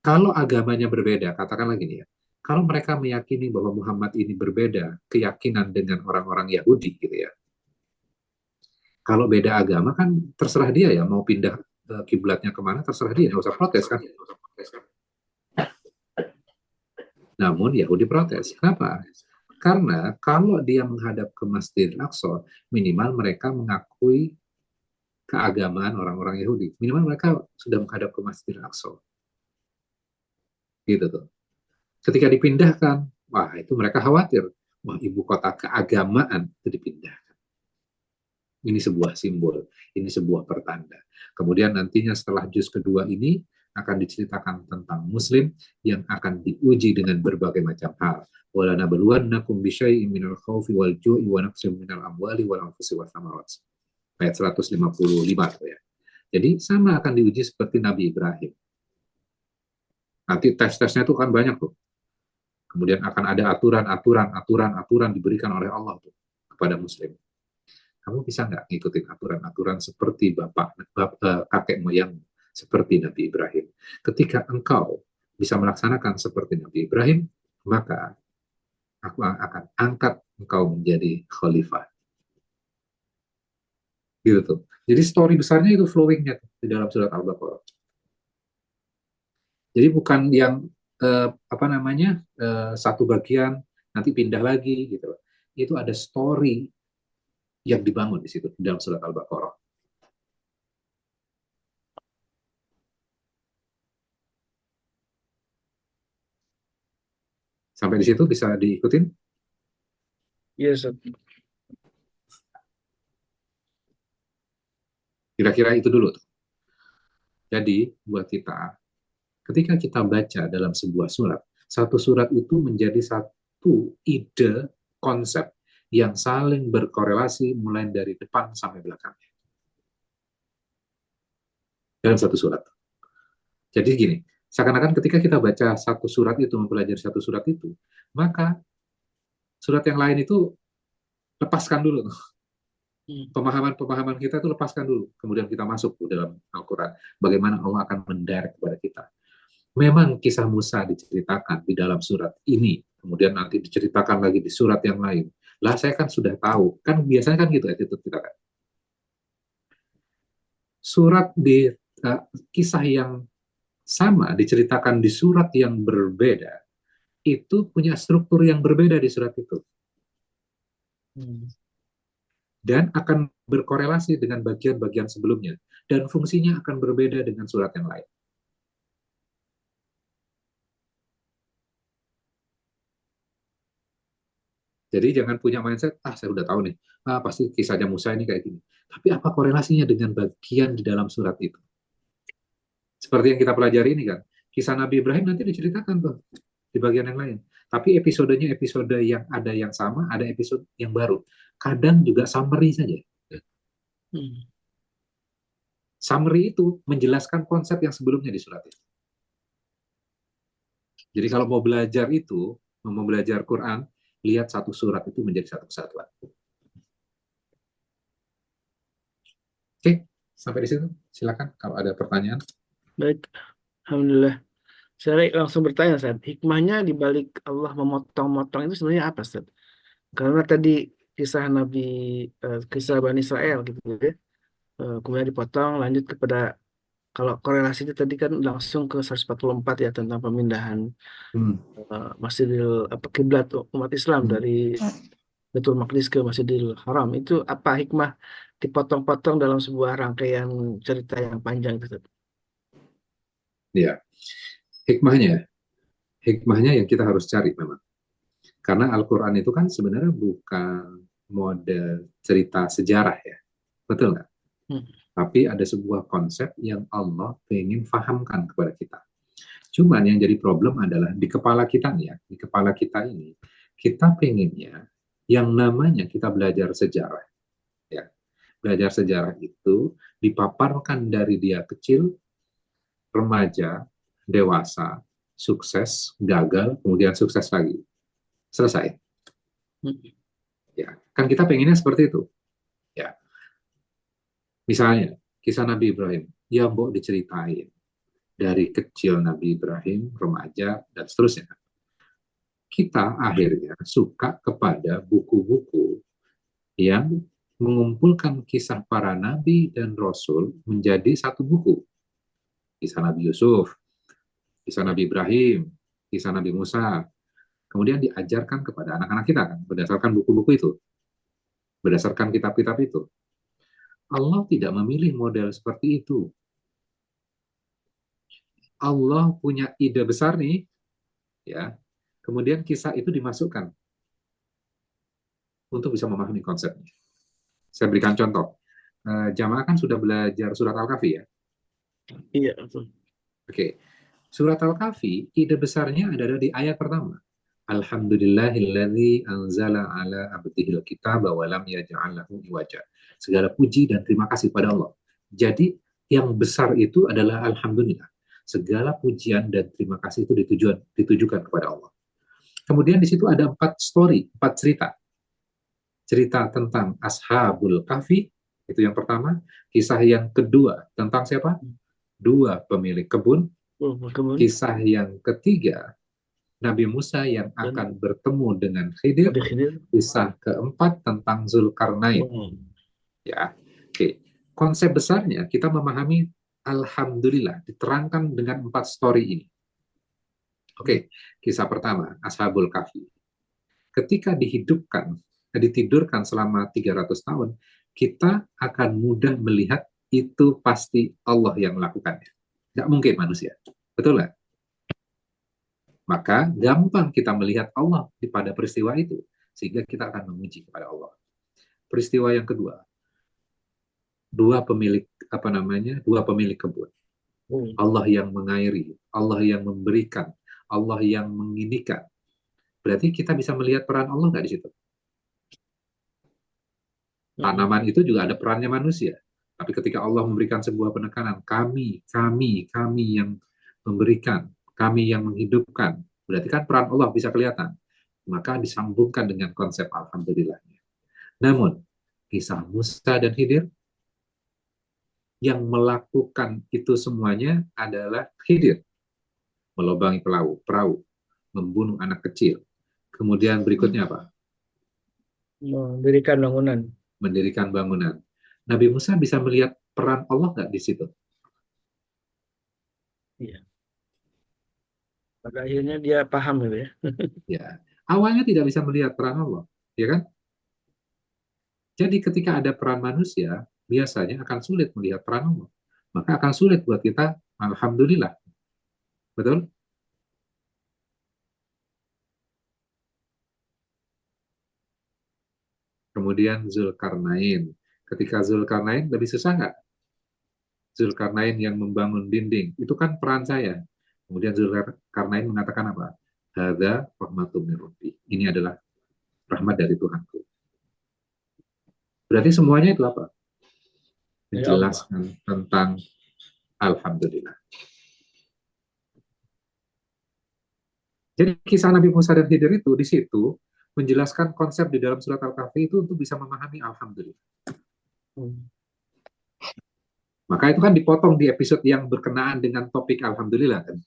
Kalau agamanya berbeda, katakanlah gini ya, kalau mereka meyakini bahwa Muhammad ini berbeda keyakinan dengan orang-orang Yahudi gitu ya. Kalau beda agama kan terserah dia ya, mau pindah kiblatnya kemana terserah dia, nggak usah protes kan. Namun Yahudi protes. Kenapa? Karena kalau dia menghadap ke Masjidil Aqsa, minimal mereka mengakui keagamaan orang-orang Yahudi. Minimal mereka sudah menghadap ke Masjidil Aqsa. Gitu tuh. Ketika dipindahkan, wah itu mereka khawatir. Wah, ibu kota keagamaan itu dipindahkan. Ini sebuah simbol, ini sebuah pertanda. Kemudian nantinya setelah juz kedua ini akan diceritakan tentang Muslim yang akan diuji dengan berbagai macam hal. وَلَنَبْلُوَنَّكُمْ بِشَيْءٍ مِنَ الْخَوْفِ وَالْجُوعِ وَنَقْصٍ مِنَ الْأَمْوَالِ وَالْأَنْفُسِ وَالثَّمَرَاتِ. Ayat 155 tuh ya. Jadi sama akan diuji seperti Nabi Ibrahim. Nanti tes-tesnya itu kan banyak tuh. Kemudian akan ada aturan diberikan oleh Allah tuh kepada Muslim. Kamu bisa nggak ngikutin aturan-aturan seperti kakek moyang, seperti Nabi Ibrahim? Ketika engkau bisa melaksanakan seperti Nabi Ibrahim, maka aku akan angkat engkau menjadi khalifah. Gitu tuh. Jadi story besarnya itu flowingnya di dalam surat Al-Baqarah. Jadi bukan yang satu bagian nanti pindah lagi gitu. Itu ada story yang dibangun di situ di dalam surat Al-Baqarah. Sampai di situ bisa diikutin? Iya, Ustaz. Kira-kira itu dulu tuh. Jadi buat kita, ketika kita baca dalam sebuah surat, satu surat itu menjadi satu ide, konsep yang saling berkorelasi mulai dari depan sampai belakangnya. Dalam satu surat. Jadi gini, seakan-akan ketika kita baca satu surat itu, mempelajari satu surat itu, maka surat yang lain itu lepaskan dulu. Hmm. Pemahaman-pemahaman kita itu lepaskan dulu. Kemudian kita masuk ke dalam Al-Quran. Bagaimana Allah akan mendirect kepada kita. Memang kisah Musa diceritakan di dalam surat ini. Kemudian nanti diceritakan lagi di surat yang lain. Lah saya kan sudah tahu. Kan biasanya kan gitu attitude kita kan. Surat di kisah yang sama diceritakan di surat yang berbeda. Itu punya struktur yang berbeda di surat itu. Dan akan berkorelasi dengan bagian-bagian sebelumnya. Dan fungsinya akan berbeda dengan surat yang lain. Jadi jangan punya mindset, saya udah tahu nih, pasti kisahnya Musa ini kayak gini. Tapi apa korelasinya dengan bagian di dalam surat itu? Seperti yang kita pelajari ini kan, kisah Nabi Ibrahim nanti diceritakan tuh di bagian yang lain. Tapi episodenya episode yang ada yang sama, ada episode yang baru. Kadang juga summary saja. Summary itu menjelaskan konsep yang sebelumnya di surat itu. Jadi kalau mau belajar itu, mau belajar Quran, lihat satu surat itu menjadi satu kesatuan. Oke, sampai di situ. Silakan kalau ada pertanyaan. Baik, Alhamdulillah. Saya langsung bertanya, Ustaz. Hikmahnya di balik Allah memotong-motong itu sebenarnya apa, Ustaz? Karena tadi kisah kisah Bani Israel gitu ya. Kemudian dipotong, lanjut kepada, kalau korelasinya tadi kan langsung ke 144 ya, tentang pemindahan kiblat umat Islam dari Baitul Maqdis ke Masjidil Haram. Itu apa hikmah dipotong-potong dalam sebuah rangkaian cerita yang panjang itu, Ustaz? Ya, hikmahnya yang kita harus cari memang. Karena Al-Quran itu kan sebenarnya bukan model cerita sejarah ya. Betul nggak? Tapi ada sebuah konsep yang Allah ingin fahamkan kepada kita. Cuman yang jadi problem adalah di kepala kita nih ya, di kepala kita ini, kita pengennya yang namanya kita belajar sejarah. Ya. Belajar sejarah itu dipaparkan dari dia kecil, remaja, dewasa, sukses, gagal, kemudian sukses lagi. Selesai. Ya, kan kita pengennya seperti itu. Ya. Misalnya, kisah Nabi Ibrahim, ya mbok diceritain dari kecil Nabi Ibrahim, remaja, dan seterusnya. Kita akhirnya suka kepada buku-buku yang mengumpulkan kisah para nabi dan rasul menjadi satu buku. Kisah Nabi Yusuf, kisah Nabi Ibrahim, kisah Nabi Musa. Kemudian diajarkan kepada anak-anak kita kan, berdasarkan buku-buku itu, berdasarkan kitab-kitab itu. Allah tidak memilih model seperti itu. Allah punya ide besar nih, ya. Kemudian kisah itu dimasukkan untuk bisa memahami konsepnya. Saya berikan contoh. Jamaah kan sudah belajar surat Al-Kahfi ya. Iya, betul. Oke. Surat Al-Kahfi, ide besarnya adalah di ayat pertama. Alhamdulillahilladzi anzala ala abdihil kitaba wa lam yaj'al lahu iwaja. Segala puji dan terima kasih pada Allah. Jadi yang besar itu adalah alhamdulillah. Segala pujian dan terima kasih itu ditujukan kepada Allah. Kemudian di situ ada 4 story, 4 cerita. Cerita tentang Ashabul Kahfi, itu yang pertama. Kisah yang kedua tentang siapa? 2 pemilik kebun. Kisah yang ketiga, Nabi Musa yang akan bertemu dengan Khidir. Kisah keempat tentang Zulkarnain. Ya, oke. Konsep besarnya kita memahami alhamdulillah diterangkan dengan 4 story ini. Oke, kisah pertama Ashabul Kahfi. Ketika ditidurkan selama 300 tahun, kita akan mudah melihat itu pasti Allah yang melakukannya. Nggak mungkin manusia. Betul nggak? Maka gampang kita melihat Allah pada peristiwa itu, sehingga kita akan memuji kepada Allah. Peristiwa yang kedua, dua pemilik kebun. Allah yang mengairi, Allah yang memberikan, Allah yang menginikan. Berarti kita bisa melihat peran Allah nggak di situ? Tanaman itu juga ada perannya manusia. Tapi ketika Allah memberikan sebuah penekanan, kami yang memberikan, kami yang menghidupkan, berarti kan peran Allah bisa kelihatan. Maka disambungkan dengan konsep alhamdulillahnya. Namun, kisah Musa dan Khidir, yang melakukan itu semuanya adalah Khidir. Melobangi perahu, membunuh anak kecil. Kemudian berikutnya apa? Mendirikan bangunan. Mendirikan bangunan. Nabi Musa bisa melihat peran Allah nggak di situ? Iya. Pada akhirnya dia paham gitu ya. Ya, awalnya tidak bisa melihat peran Allah, ya kan? Jadi ketika ada peran manusia, biasanya akan sulit melihat peran Allah. Maka akan sulit buat kita, alhamdulillah. Betul? Kemudian Zulkarnain. Ketika Zulkarnain, lebih susah nggak? Zulkarnain yang membangun dinding, itu kan peran saya. Kemudian Zulkarnain mengatakan apa? Hadza rahmatum min rabbi. Ini adalah rahmat dari Tuhanku. Berarti semuanya itu apa? Dari Allah. Menjelaskan tentang alhamdulillah. Jadi kisah Nabi Musa dan Khidir itu di situ menjelaskan konsep di dalam surat Al-Kahfi itu untuk bisa memahami alhamdulillah. Maka itu kan dipotong di episode yang berkenaan dengan topik alhamdulillah kan.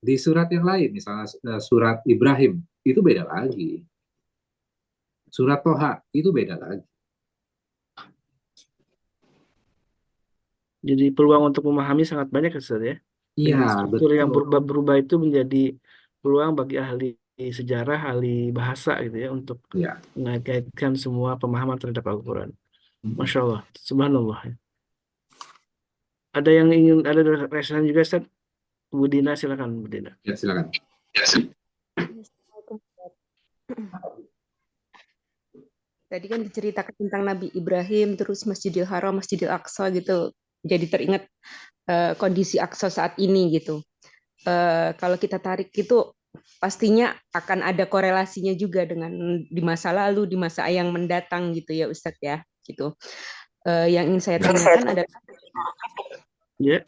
Di surat yang lain, misalnya surat Ibrahim, itu beda lagi. Surat Toha, itu beda lagi. Jadi peluang untuk memahami sangat banyak Ustaz ya. Iya, Dengan struktur yang betul. berubah-berubah itu menjadi peluang bagi ahli sejarah, ahli bahasa gitu ya, untuk Ya. mengaitkan semua pemahaman terhadap Al-Quran. Masya Allah, subhanallah. Ada yang ingin, ada reaction juga Ustaz? Bu Dina, silakan Bu Dina. Ya, silakan. Tadi kan diceritakan tentang Nabi Ibrahim, terus Masjidil Haram, Masjidil Aqsa gitu. Jadi teringat kondisi Aqsa saat ini gitu. Kalau kita tarik itu pastinya akan ada korelasinya juga dengan di masa lalu, di masa yang mendatang gitu ya Ustadz ya. Gitu. Yang ingin saya tanyakan adalah. Ya.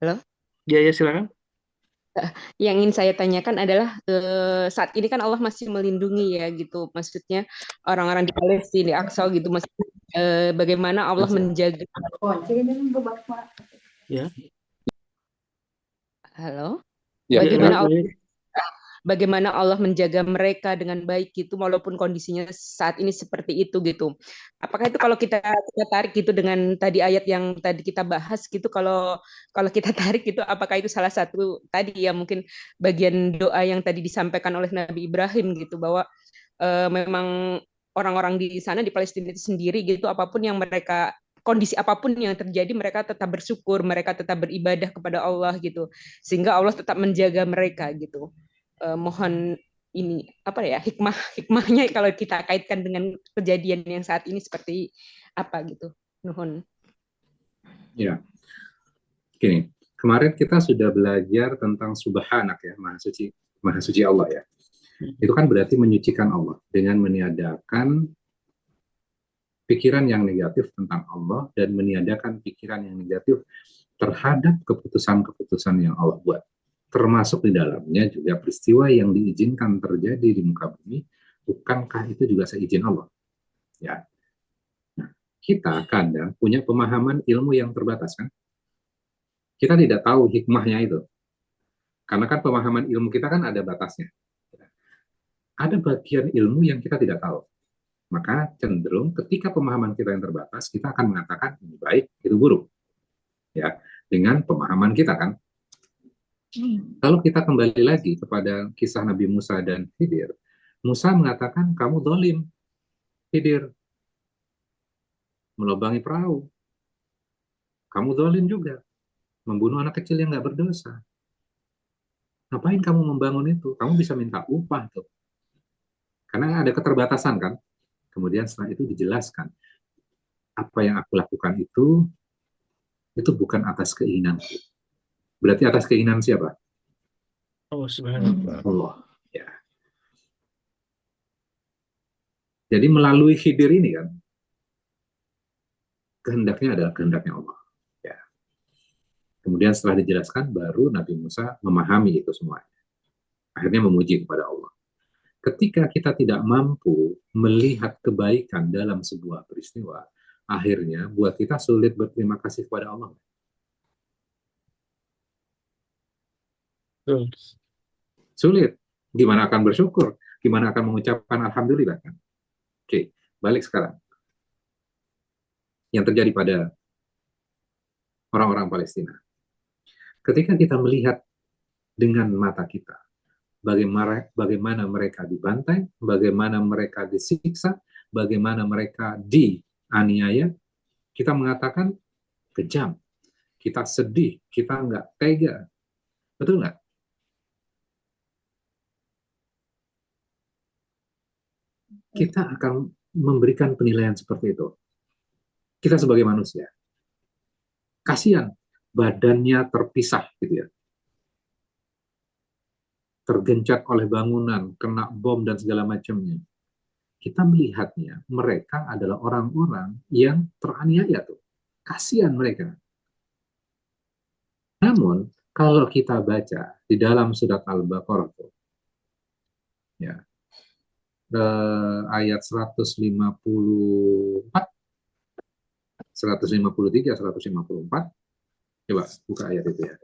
Halo? Ya, silakan. Yang ingin saya tanyakan adalah saat ini kan Allah masih melindungi ya gitu, maksudnya orang-orang di Palestina, di Aqsa gitu, maksudnya bagaimana Allah menjaga. Ya. Halo? Ya, Bagaimana Allah menjaga mereka dengan baik gitu walaupun kondisinya saat ini seperti itu gitu. Apakah itu kalau kita tarik gitu dengan tadi ayat yang tadi kita bahas gitu, kalau kita tarik gitu, apakah itu salah satu tadi ya mungkin bagian doa yang tadi disampaikan oleh Nabi Ibrahim gitu, bahwa memang orang-orang di sana di Palestina itu sendiri gitu, apapun yang mereka, kondisi apapun yang terjadi, mereka tetap bersyukur, mereka tetap beribadah kepada Allah gitu, sehingga Allah tetap menjaga mereka gitu. Mohon ini apa ya, hikmahnya kalau kita kaitkan dengan kejadian yang saat ini seperti apa gitu. Nuhun. Ya. Gini, kemarin kita sudah belajar tentang subhanak ya, maha suci Allah ya. Itu kan berarti menyucikan Allah dengan meniadakan pikiran yang negatif tentang Allah dan meniadakan pikiran yang negatif terhadap keputusan-keputusan yang Allah buat. Termasuk di dalamnya juga peristiwa yang diizinkan terjadi di muka bumi, bukankah itu juga seizin Allah? Ya. Nah, kita kadang punya pemahaman ilmu yang terbatas kan? Kita tidak tahu hikmahnya itu. Karena kan pemahaman ilmu kita kan ada batasnya. Ada bagian ilmu yang kita tidak tahu. Maka cenderung ketika pemahaman kita yang terbatas, kita akan mengatakan ini baik, itu buruk. Ya, dengan pemahaman kita kan. Kalau kita kembali lagi kepada kisah Nabi Musa dan Khidir, Musa mengatakan kamu dolim, Khidir, melobangi perahu. Kamu dolim juga, membunuh anak kecil yang nggak berdosa. Ngapain kamu membangun itu? Kamu bisa minta upah tuh. Karena ada keterbatasan kan. Kemudian setelah itu dijelaskan, apa yang aku lakukan itu bukan atas keinginanku. Berarti atas keinginan siapa? Oh, subhanallah. Allah. Ya. Jadi melalui Khidir ini kan, kehendaknya adalah kehendaknya Allah. Ya. Kemudian setelah dijelaskan, baru Nabi Musa memahami itu semuanya. Akhirnya memuji kepada Allah. Ketika kita tidak mampu melihat kebaikan dalam sebuah peristiwa, akhirnya buat kita sulit berterima kasih kepada Allah. Betul. Sulit. Gimana akan bersyukur? Gimana akan mengucapkan alhamdulillah kan? Oke, balik sekarang. Yang terjadi pada orang-orang Palestina. Ketika kita melihat dengan mata kita, bagaimana mereka dibantai, bagaimana mereka disiksa, bagaimana mereka dianiaya, kita mengatakan kejam, kita sedih, kita nggak tega. Betul nggak? Kita akan memberikan penilaian seperti itu. Kita sebagai manusia. Kasihan, badannya terpisah gitu ya. Tergencet oleh bangunan, kena bom dan segala macamnya. Kita melihatnya, mereka adalah orang-orang yang teraniaya tuh. Kasihan mereka. Namun, kalau kita baca di dalam surat Al-Baqarah tuh, ya, ayat 154, 153, 154, coba buka ayat itu ya.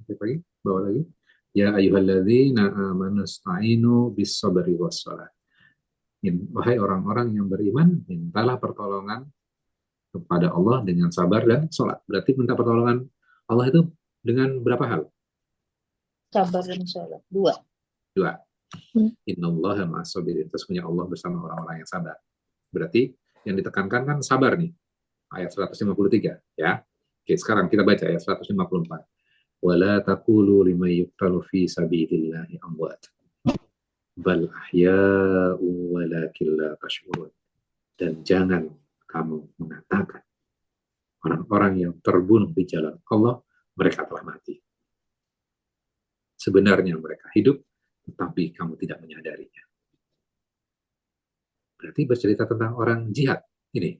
Lagi, bawa lagi. Ya ayyuhalladzina amanu sta'inu bis-sabri was-shalah. Wahai orang-orang yang beriman, mintalah pertolongan kepada Allah dengan sabar dan sholat. Berarti minta pertolongan Allah itu dengan berapa hal? Sabar dan sholat. Dua. Innallaha ma'as-sabirin. Sesungguhnya Allah bersama orang-orang yang sabar. Berarti yang ditekankan kan sabar nih. Ayat 153 ya. Oke, sekarang kita baca ayat 154. Wala taqulu liman yuqtalu fi sabilillahi amwat bal ahya'u walakin la tash'urun. Dan jangan kamu mengatakan orang-orang yang terbunuh di jalan Allah mereka telah mati. Sebenarnya mereka hidup, tetapi kamu tidak menyadarinya. Berarti bercerita tentang orang jihad ini.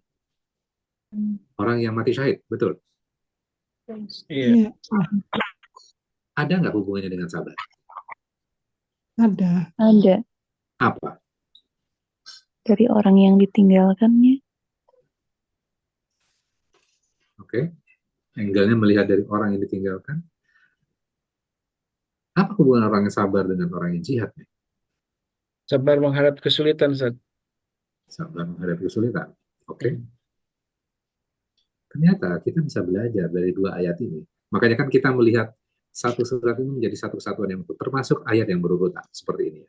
Orang yang mati syahid, betul? Iya. Iya, Ada nggak hubungannya dengan sabar? ada. Ada. Apa? Dari orang yang ditinggalkannya. Oke. Angle-nya melihat dari orang yang ditinggalkan. Apa hubungan orang yang sabar dengan orang yang jihad? Sabar menghadapi kesulitan, Ustaz. Sabar menghadapi kesulitan. Oke. Ternyata kita bisa belajar dari dua ayat ini. Makanya kan kita melihat satu surat ini menjadi satu kesatuan yang utuh, termasuk ayat yang berurutan seperti ini.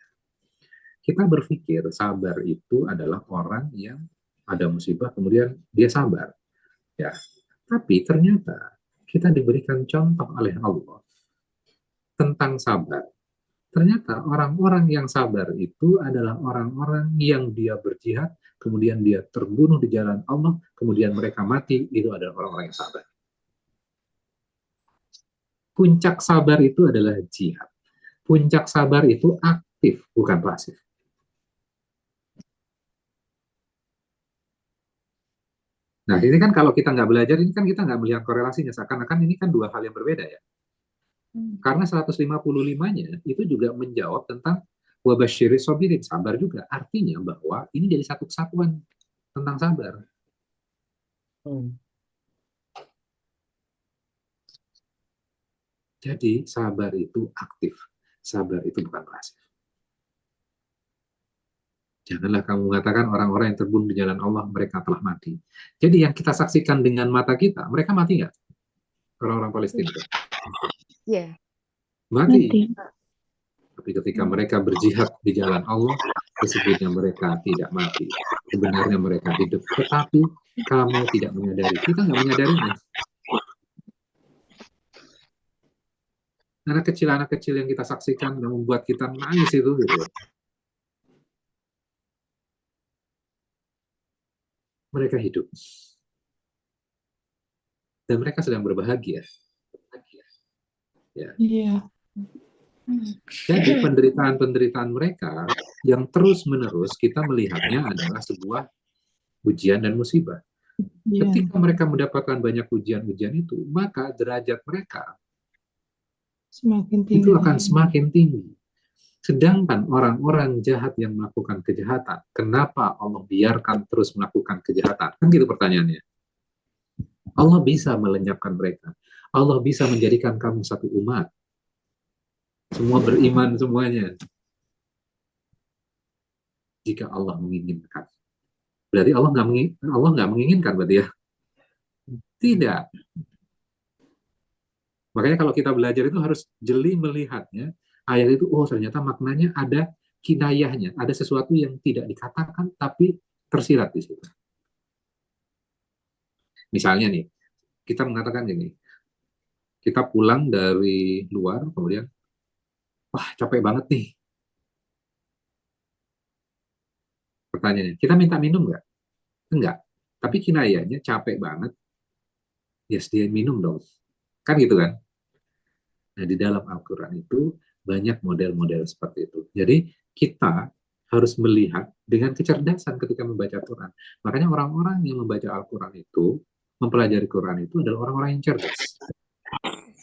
Kita berpikir sabar itu adalah orang yang ada musibah kemudian dia sabar. Ya. Tapi ternyata kita diberikan contoh oleh Allah tentang sabar. Ternyata orang-orang yang sabar itu adalah orang-orang yang dia berjihad, kemudian dia terbunuh di jalan Allah, kemudian mereka mati, itu adalah orang-orang yang sabar. Puncak sabar itu adalah jihad. Puncak sabar itu aktif, bukan pasif. Nah, ini kan kalau kita nggak belajar, ini kan kita nggak melihat korelasinya. Seakan-akan ini kan dua hal yang berbeda ya. Karena 155-nya itu juga menjawab tentang wabashiri sobirin, sabar juga. Artinya bahwa ini jadi satu kesatuan tentang sabar. Jadi sabar itu aktif. Sabar itu bukan pasif. Janganlah kamu mengatakan orang-orang yang terbunuh di jalan Allah, mereka telah mati. Jadi yang kita saksikan dengan mata kita, mereka mati nggak? Orang-orang Palestina. Iya. Mati. Tapi ketika mereka berjihad di jalan Allah, sesungguhnya mereka tidak mati. Sebenarnya mereka hidup. Tetapi kamu tidak menyadari. Kita nggak menyadarinya. Anak kecil yang kita saksikan yang membuat kita nangis itu gitu. Mereka hidup. Dan mereka sedang berbahagia. Ya. Iya. Jadi penderitaan-penderitaan mereka yang terus-menerus kita melihatnya adalah sebuah ujian dan musibah. Iya. Ketika mereka mendapatkan banyak ujian-ujian itu, maka derajat mereka Semakin tinggi. itu akan semakin tinggi. Sedangkan orang-orang jahat yang melakukan kejahatan, kenapa Allah biarkan terus melakukan kejahatan? Kan gitu pertanyaannya. Allah bisa melenyapkan mereka. Allah bisa menjadikan kamu satu umat. Semua beriman semuanya. Jika Allah menginginkan. Berarti Allah nggak menginginkan berarti ya? Tidak. Makanya kalau kita belajar itu harus jeli melihatnya. Ayat itu, oh ternyata maknanya ada kinayahnya. Ada sesuatu yang tidak dikatakan tapi tersirat di situ. Misalnya nih, kita mengatakan gini, kita pulang dari luar, kemudian, wah capek banget nih. Pertanyaannya, kita minta minum nggak? Enggak. Tapi kinayahnya capek banget, ya dia minum dong. Kan gitu kan? Nah, di dalam Al-Quran itu banyak model-model seperti itu. Jadi kita harus melihat dengan kecerdasan ketika membaca Quran. Makanya orang-orang yang membaca Al-Quran itu, mempelajari Quran itu adalah orang-orang yang cerdas.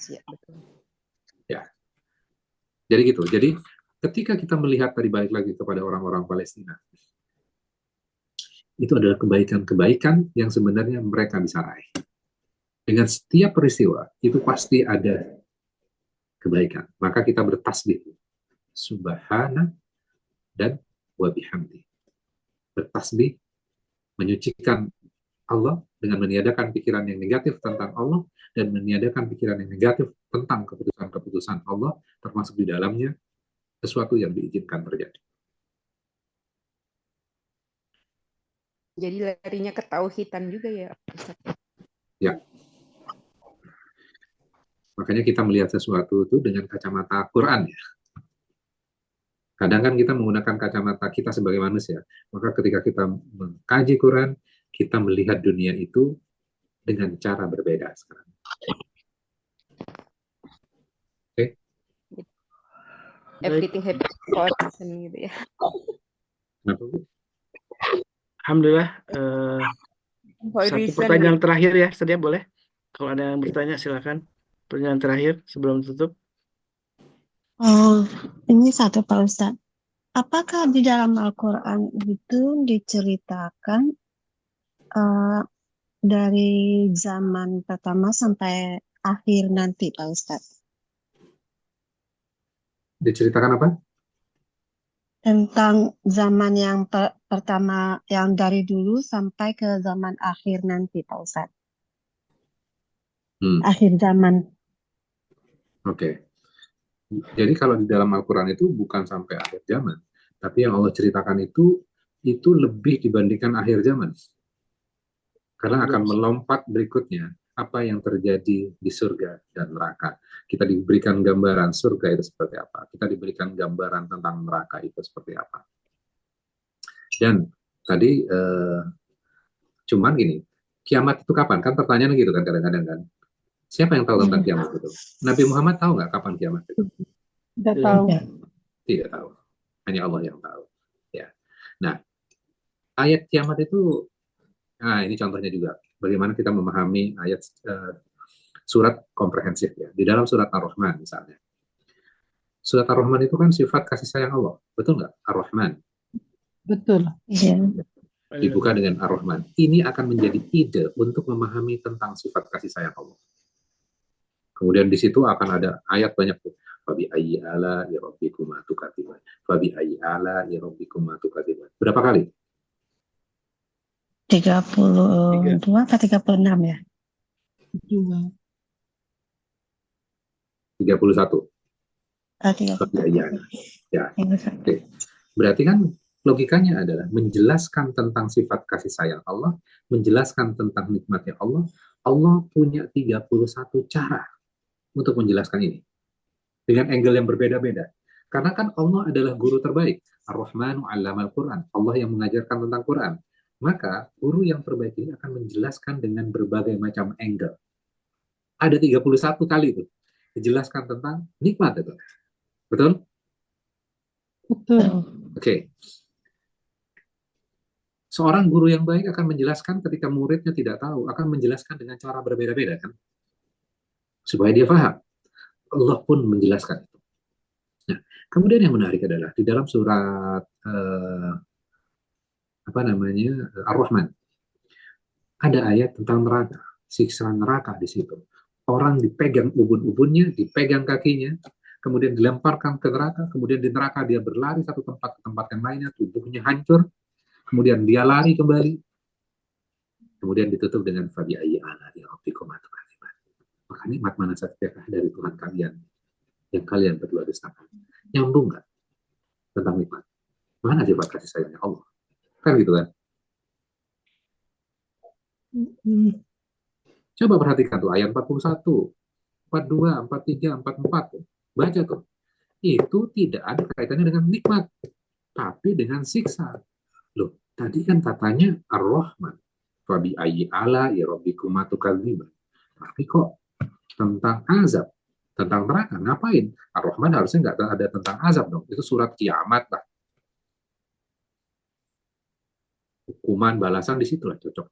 Ya, betul. Ya. Jadi gitu. Jadi ketika kita melihat tadi balik lagi kepada orang-orang Palestina, itu adalah kebaikan-kebaikan yang sebenarnya mereka bisa raih. Dengan setiap peristiwa, itu pasti ada kebaikan. Maka kita bertasbih. Subhana dan wa bihamdi. Bertasbih, menyucikan Allah dengan meniadakan pikiran yang negatif tentang Allah dan meniadakan pikiran yang negatif tentang keputusan-keputusan Allah, termasuk di dalamnya sesuatu yang diizinkan terjadi. Jadi larinya ke tauhidan juga ya. Ya. Makanya kita melihat sesuatu itu dengan kacamata Quran ya. Kadang kan kita menggunakan kacamata kita sebagai manusia. Maka ketika kita mengkaji Quran, kita melihat dunia itu dengan cara berbeda sekarang. Oke? Everything happens for a reason gitu ya. Kenapa, Bu? Alhamdulillah. For a Satu reason. pertanyaan terakhir ya, Sedia boleh? Kalau ada yang bertanya silakan. Pertanyaan terakhir sebelum tutup. Oh, ini satu Pak Ustadz. Apakah di dalam Al-Quran itu diceritakan dari zaman pertama sampai akhir nanti Pak Ustadz? Diceritakan apa? Tentang zaman yang pertama, yang dari dulu sampai ke zaman akhir nanti Pak Ustadz. Akhir zaman. Oke. Jadi kalau di dalam Al-Quran itu bukan sampai akhir zaman, tapi yang Allah ceritakan itu lebih dibandingkan akhir zaman. Karena akan melompat berikutnya, apa yang terjadi di surga dan neraka. Kita diberikan gambaran surga itu seperti apa. Kita diberikan gambaran tentang neraka itu seperti apa. Dan tadi, cuman gini, kiamat itu kapan? Kan pertanyaannya gitu kan kadang-kadang kan. Siapa yang tahu tentang kiamat itu? Nabi Muhammad tahu nggak kapan kiamat itu? Tidak tahu. Tidak tahu. Hanya Allah yang tahu. Ya. Nah, ayat kiamat itu, nah ini contohnya juga. Bagaimana kita memahami ayat surat komprehensif ya. Di dalam surat Ar-Rahman misalnya. Surat Ar-Rahman itu kan sifat kasih sayang Allah. Betul nggak? Ar-Rahman. Betul. Iya. Dibuka dengan Ar-Rahman. Ini akan menjadi ide untuk memahami tentang sifat kasih sayang Allah. Kemudian di situ akan ada ayat banyak tuh. Fabi ayyi ala ya rabbikuma tukadziban. Fabi ayyi ala ya rabbikuma tukadziban. Berapa kali? 32 atau 36 ya? 31. 30. Fabi ayyi ala. Ya. Oke. Berarti kan logikanya adalah menjelaskan tentang sifat kasih sayang Allah, menjelaskan tentang nikmatnya Allah. Allah punya 31 cara untuk menjelaskan ini. Dengan angle yang berbeda-beda. Karena kan Allah adalah guru terbaik. Ar-Rahmanu 'allamal Qur'an. Allah yang mengajarkan tentang Quran. Maka guru yang terbaik ini akan menjelaskan dengan berbagai macam angle. Ada 31 kali itu dijelaskan tentang nikmat itu. Betul? Betul. Oke. Seorang guru yang baik akan menjelaskan ketika muridnya tidak tahu, akan menjelaskan dengan cara berbeda-beda kan, supaya dia paham. Allah pun menjelaskan itu. Nah, kemudian yang menarik adalah di dalam surat Ar-Rahman ada ayat tentang neraka, siksa neraka di situ. Orang dipegang ubun-ubunnya, dipegang kakinya, kemudian dilemparkan ke neraka, kemudian di neraka dia berlari satu tempat ke tempat yang lainnya, tubuhnya hancur, kemudian dia lari kembali, kemudian ditutup dengan fabi ayyi ala'i rabbikum tukadziban. Maka nikmat mana sajakah dari Tuhan kalian yang kalian berdua dustakan? Nyambung nggak tentang nikmat? Mana sifat kasih sayangnya Allah? Kan gitu kan? Coba perhatikan tuh ayat 41, 42, 43, 44 tuh. Baca tuh. Itu tidak ada kaitannya dengan nikmat, tapi dengan siksa. Loh, tadi kan katanya Ar-Rahman. Fabi ayyi ala'i rabbikum tukadziban. Tapi kok tentang azab, tentang neraka, ngapain? Ar-Rahman harusnya nggak ada tentang azab dong. Itu surat kiamat lah. Hukuman, balasan, disitulah cocok.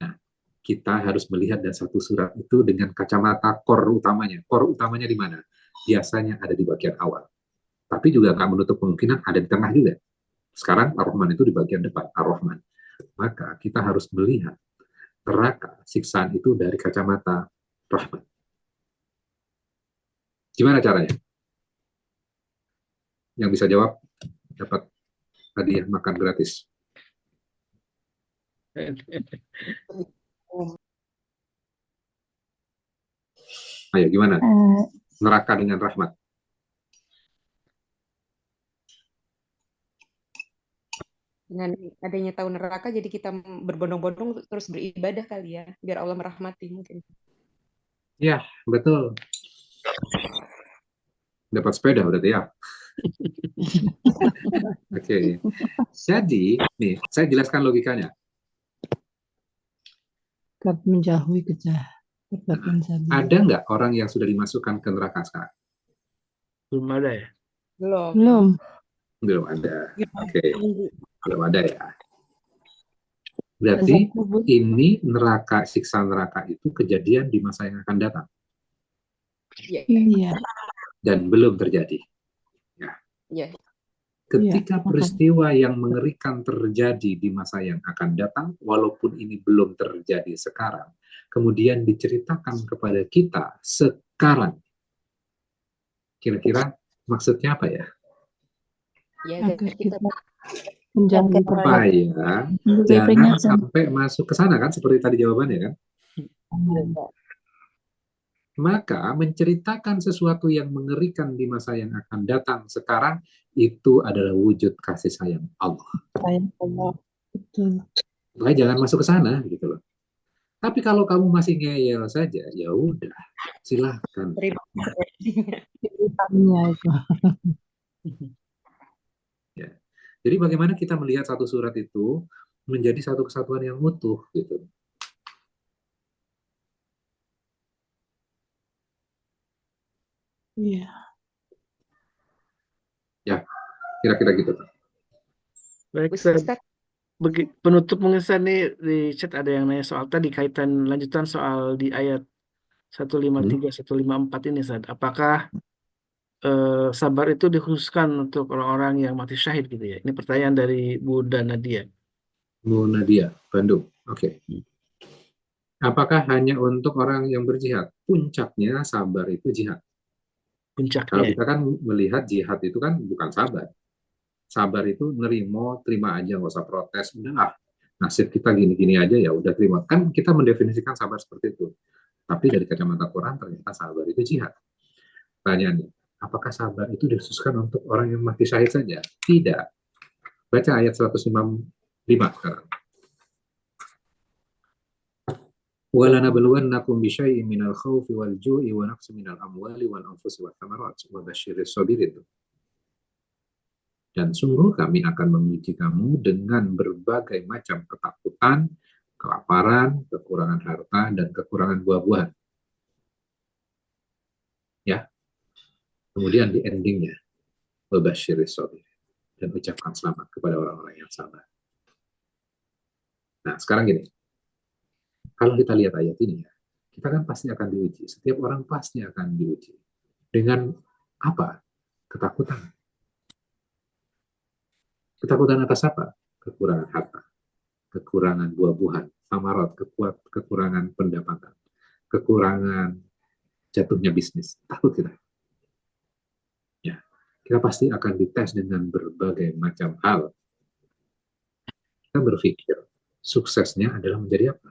Nah, kita harus melihat dan satu surat itu dengan kacamata core utamanya. Core utamanya di mana? Biasanya ada di bagian awal. Tapi juga nggak menutup kemungkinan ada di tengah juga. Sekarang Ar-Rahman itu di bagian depan, Ar-Rahman. Maka kita harus melihat neraka, siksaan itu dari kacamata rahmat. Gimana caranya? Yang bisa jawab dapat hadiah makan gratis. Ayo, gimana? Neraka dengan rahmat. Dengan adanya tahu neraka, jadi kita berbondong-bondong terus beribadah kali ya, biar Allah merahmati mungkin. Ya, betul. Dapat sepeda berarti ya. Oke. Jadi, nih, saya jelaskan logikanya. Tetap menjauhi kejahatan tadi. Ada nggak orang yang sudah dimasukkan ke neraka sekarang? Belum ada ya? Belum. Belum ada. Oke. Belum ada ya. Berarti ini neraka, siksa neraka itu kejadian di masa yang akan datang. Iya. Dan belum terjadi. Iya. Ketika Iya. peristiwa yang mengerikan terjadi di masa yang akan datang, walaupun ini belum terjadi sekarang, kemudian diceritakan kepada kita sekarang. Kira-kira maksudnya apa ya? Ya, Agar kita kita menjauhi Supaya Sebagai jangan peringatan. sampai masuk ke sana kan, seperti tadi jawabannya kan. Maka menceritakan sesuatu yang mengerikan di masa yang akan datang sekarang itu adalah wujud kasih sayang Allah. sayang Allah. Betul. Supaya jangan masuk ke sana gitu loh. Tapi kalau kamu masih ngeyel saja, ya udah, silahkan. terima Ceritanya itu. Ya. Jadi bagaimana kita melihat satu surat itu menjadi satu kesatuan yang utuh gitu. Iya. Ya, kira-kira gitu. Baik, Ustaz. penutup mengesan nih di chat ada yang nanya soal tadi kaitan lanjutan soal di ayat 153 154 ini, Ustaz. Apakah sabar itu dikhususkan untuk orang-orang yang mati syahid gitu ya? Ini pertanyaan dari Bu Nadia. Bu Nadia, Bandung. Oke. Apakah hanya untuk orang yang berjihad? Puncaknya sabar itu jihad. Kalau Puncaknya. kita kan melihat jihad itu kan bukan sabar. Sabar itu terima aja, nggak usah protes. Udah nasib kita gini-gini aja ya udah terima. Kan kita mendefinisikan sabar seperti itu. Tapi dari kacamata Quran ternyata sabar itu jihad. Pertanyaannya, apakah sabar itu dikhususkan untuk orang yang mati syahid saja? Tidak. Baca ayat 155 sekarang. وَلَنَبْلُوَنَّكُمْ بِشَيْءٍ مِنَ الْخَوْفِ وَالْجُوعِ وَنَقْصٍ مِنَ الْأَمْوَالِ وَالْأَنْفُسِ وَالثَّمَرَاتِ وَبَشِّرِ الصَّابِرِينَ. Dan sungguh kami akan menguji kamu dengan berbagai macam ketakutan, kelaparan, kekurangan harta, dan kekurangan buah-buahan. Ya. Kemudian di endingnya, وَبَشِّرِ الصَّابِرِينَ. Dan ucapkan selamat kepada orang-orang yang sabar. Nah, sekarang gini, kalau kita lihat ayat ini ya, kita kan pasti akan diuji. Setiap orang pasti akan diuji. Dengan apa? Ketakutan. Ketakutan atas apa? Kekurangan harta, kekurangan buah-buahan, samarot, kekurangan pendapatan, kekurangan jatuhnya bisnis. Takut kita. Ya, kita pasti akan dites dengan berbagai macam hal. Kita berpikir suksesnya adalah menjadi apa?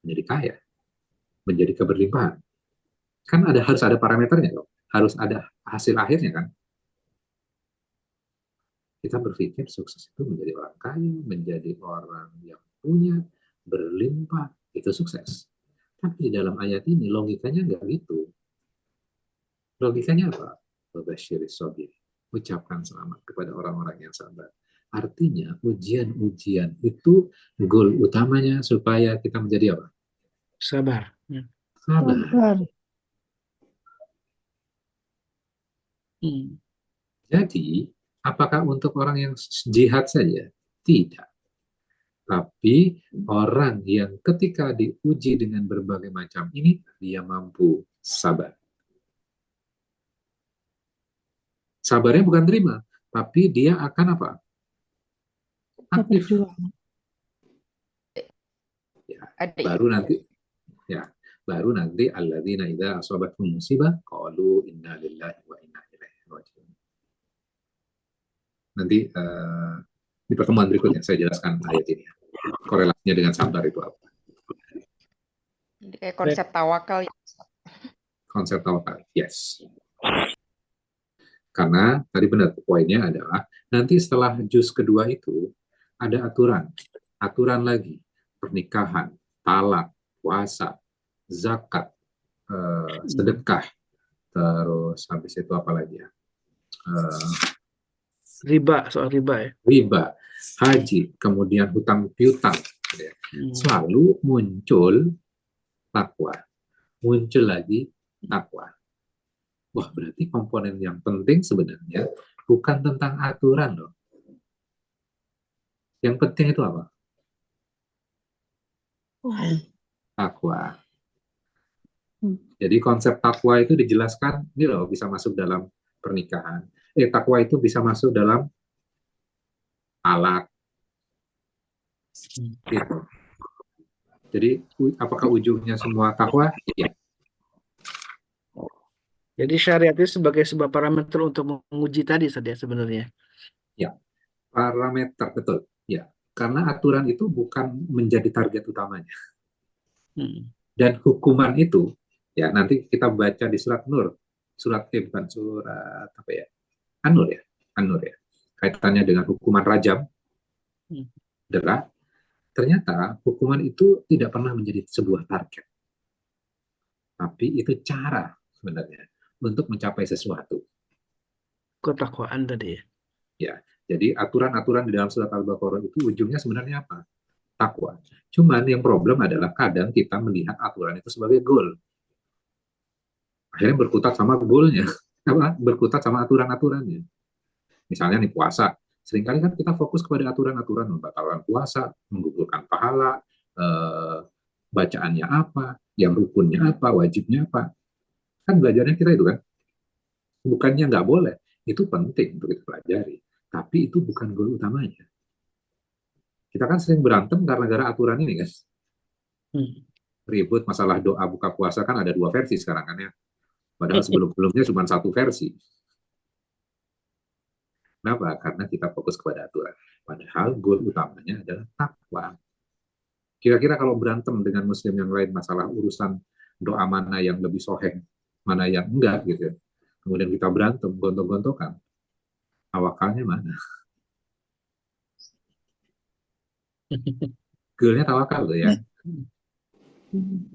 Menjadi kaya, menjadi keberlimpahan. Kan harus ada parameternya loh. Harus ada hasil akhirnya kan. Kita berpikir sukses itu menjadi orang kaya, menjadi orang yang punya, berlimpah, itu sukses. Tapi dalam ayat ini logikanya nggak gitu. Logikanya apa? Wabasyiris sabir. Ucapkan selamat kepada orang-orang yang sabar. Artinya ujian-ujian itu goal utamanya supaya kita menjadi apa? Sabar. Ya. Sabar. Sabar. Jadi, apakah untuk orang yang jihad saja? Tidak. Tapi orang yang ketika diuji dengan berbagai macam ini, dia mampu sabar. Sabarnya bukan terima, tapi dia akan apa? Aktif. Ya, baru nanti alladzina idza asabatuhum musibah qalu inna lillahi wa inna ilaihi raji'un. Nanti di pertemuan berikutnya saya jelaskan ayat ini. Korelasinya dengan sabar itu apa? Jadi kayak konsep tawakal ya. Konsep tawakal, yes. Karena tadi benar poinnya adalah nanti setelah juz kedua itu ada aturan lagi, pernikahan, talak, puasa, zakat, sedekah, terus habis itu apa lagi ya? Riba, soal riba ya. Riba, haji, kemudian hutang piutang. Selalu muncul takwa, muncul lagi takwa. Wah, berarti komponen yang penting sebenarnya bukan tentang aturan loh. Yang penting itu apa? Takwa. Jadi konsep takwa itu dijelaskan, ini loh bisa masuk dalam pernikahan. Takwa itu bisa masuk dalam talak. Gitu. Jadi apakah ujungnya semua takwa? Iya. Jadi syariat itu sebagai sebuah parameter untuk menguji tadi saja sebenarnya. Ya, parameter betul. Ya, karena aturan itu bukan menjadi target utamanya. Dan hukuman itu, ya nanti kita baca di surat Nur, bukan surat apa ya? An-Nur ya. Kaitannya dengan hukuman rajam adalah ternyata hukuman itu tidak pernah menjadi sebuah target, tapi itu cara sebenarnya untuk mencapai sesuatu. Ketakwaan tadi ya. Ya, jadi aturan-aturan di dalam surat Al-Baqarah itu ujungnya sebenarnya apa? Takwa. Cuman yang problem adalah kadang kita melihat aturan itu sebagai goal. Akhirnya berkutat sama goalnya, berkutat sama aturan-aturannya. Misalnya nih puasa, seringkali kan kita fokus kepada aturan-aturan, membatalkan puasa, menggugurkan pahala, bacaannya apa, yang rukunnya apa, wajibnya apa. Kan belajarnya kita itu kan, bukannya nggak boleh, itu penting untuk kita pelajari, tapi itu bukan goal utamanya. Kita kan sering berantem gara-gara aturan ini, guys. Ribut masalah doa buka puasa kan ada 2 versi sekarang kan ya, padahal sebelum-sebelumnya cuma 1 versi. Kenapa? Karena kita fokus kepada aturan, padahal goal utamanya adalah takwa. Kira-kira kalau berantem dengan muslim yang lain masalah urusan doa mana yang lebih soheng, mana yang enggak gitu, kemudian kita berantem, gontok-gontokan, tawakalnya mana? Goalnya tawakal tuh ya.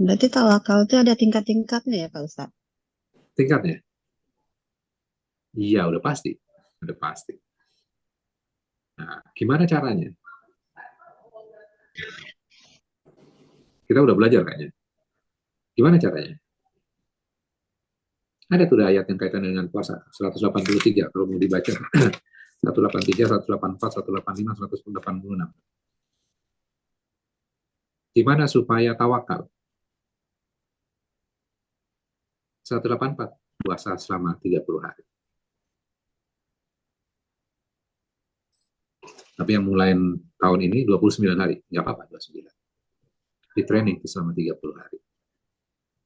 Berarti tawakal itu ada tingkat-tingkatnya ya Pak Ustadz? Tingkatnya? Iya, udah pasti. Nah, gimana caranya? Kita udah belajar kayaknya. Gimana caranya? Ada tuh ayat yang kaitan dengan puasa, 183 kalau mau dibaca. 183, 184, 185, 186. Gimana supaya tawakal? 184, puasa selama 30 hari. Tapi yang mulai tahun ini 29 hari, nggak apa-apa 29. Di training selama 30 hari.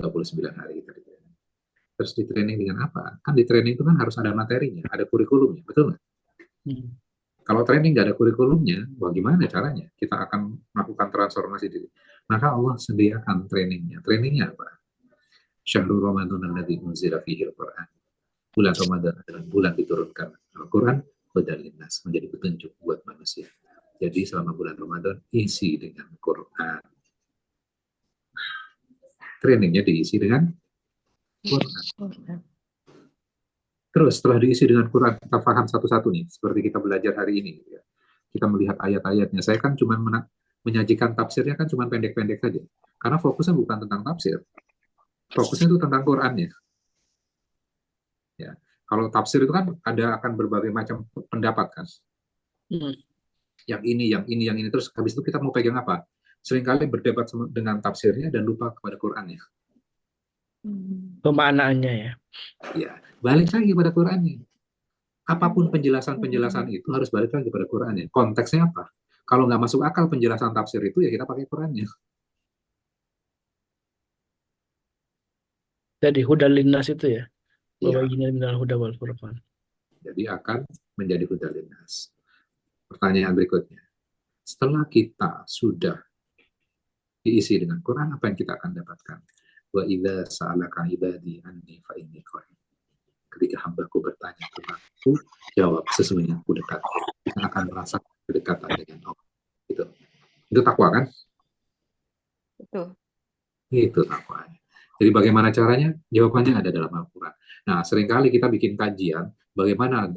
29 hari kita di training. Terus di training dengan apa? Kan di training itu kan harus ada materinya, ada kurikulumnya, betul nggak? Kalau training nggak ada kurikulumnya, wah gimana caranya? Kita akan melakukan transformasi diri. Maka Allah sediakan trainingnya. Trainingnya apa? Syahrul Ramadan alladzi unzila fihi al-Qur'an. Bulan Ramadan adalah bulan diturunkan Al-Quran, hudan linnas, menjadi petunjuk buat manusia. Jadi selama bulan Ramadan isi dengan Quran. Trainingnya diisi dengan Quran. Terus setelah diisi dengan Quran, kita paham satu-satu nih, seperti kita belajar hari ini. Ya. Kita melihat ayat-ayatnya. Saya kan cuma menyajikan tafsirnya kan cuma pendek-pendek saja. Karena fokusnya bukan tentang tafsir. Fokusnya itu tentang Qurannya. Ya. Kalau tafsir itu kan akan berbagai macam pendapat kan. Yang ini. Terus habis itu kita mau pegang apa? Seringkali berdebat dengan tafsirnya dan lupa kepada Qurannya. Pemaknaannya ya. Ya, balik lagi pada Qurannya. Apapun penjelasan-penjelasan itu harus balik lagi pada Qurannya. Konteksnya apa? Kalau nggak masuk akal penjelasan tafsir itu, ya kita pakai Qurannya. Jadi hudan linnas itu ya. Iya. Bawajinan minal huda wal furqan. Jadi akan menjadi hudan linnas. Pertanyaan berikutnya. Setelah kita sudah diisi dengan Quran, apa yang kita akan dapatkan? Wa idza sa'alaka ibadi anni fa inni qarib. Ketika hambaku bertanya tentangku, jawab sesungguhnya aku dekat. Kita akan merasa kedekatan dengan Allah. Itu takwa kan? Betul. Itu takwanya. Jadi bagaimana caranya? Jawabannya ada dalam Al-Quran. Nah, seringkali kita bikin kajian bagaimana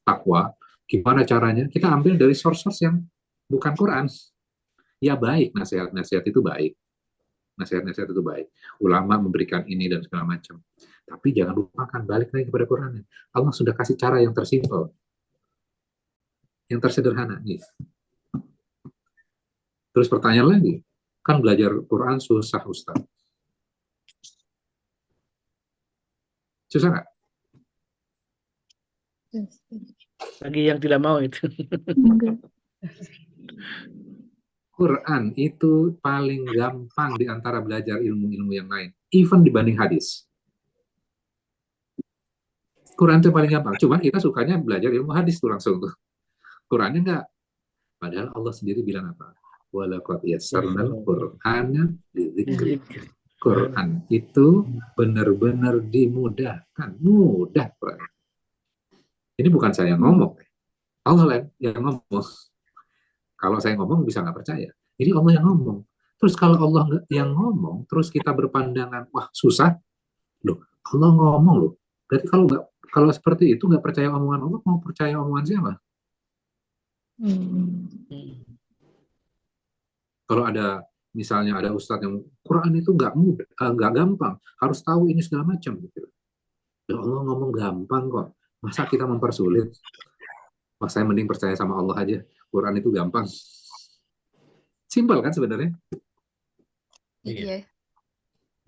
takwa, gimana caranya? Kita ambil dari source-source yang bukan Quran. Ya baik, nasihat-nasihat itu baik. Nasihat-nasihat itu baik. Ulama memberikan ini dan segala macam. Tapi jangan lupakan, balik lagi kepada Quran. Allah sudah kasih cara yang tersimpel. Yang tersederhana. Nih. Terus pertanyaan lagi. Kan belajar Quran susah, Ustaz. Susah nggak? Bagi yang tidak mau itu. Enggak. Quran itu paling gampang di antara belajar ilmu-ilmu yang lain. Even dibanding hadis. Quran itu paling gampang. Cuma kita sukanya belajar ilmu hadis tuh langsung tuh. Qurannya enggak. Padahal Allah sendiri bilang apa? Walaqad yassarnal Qur'ana lidzikri. Quran itu benar-benar dimudahkan. Mudah Quran. Ini bukan saya yang ngomong. Allah yang ngomong. Kalau saya ngomong bisa nggak percaya. Ini Allah yang ngomong. Terus kalau Allah yang ngomong, terus kita berpandangan, wah susah. Loh, Allah ngomong loh. Berarti kalau seperti itu nggak percaya omongan Allah, mau percaya omongan siapa? Kalau ada misalnya ada ustadz yang Quran itu nggak mudah, nggak gampang, harus tahu ini segala macam gitu. Ya Allah ngomong gampang kok, masa kita mempersulit? Wah, saya mending percaya sama Allah aja. Quran itu gampang, simpel kan sebenarnya. Iya.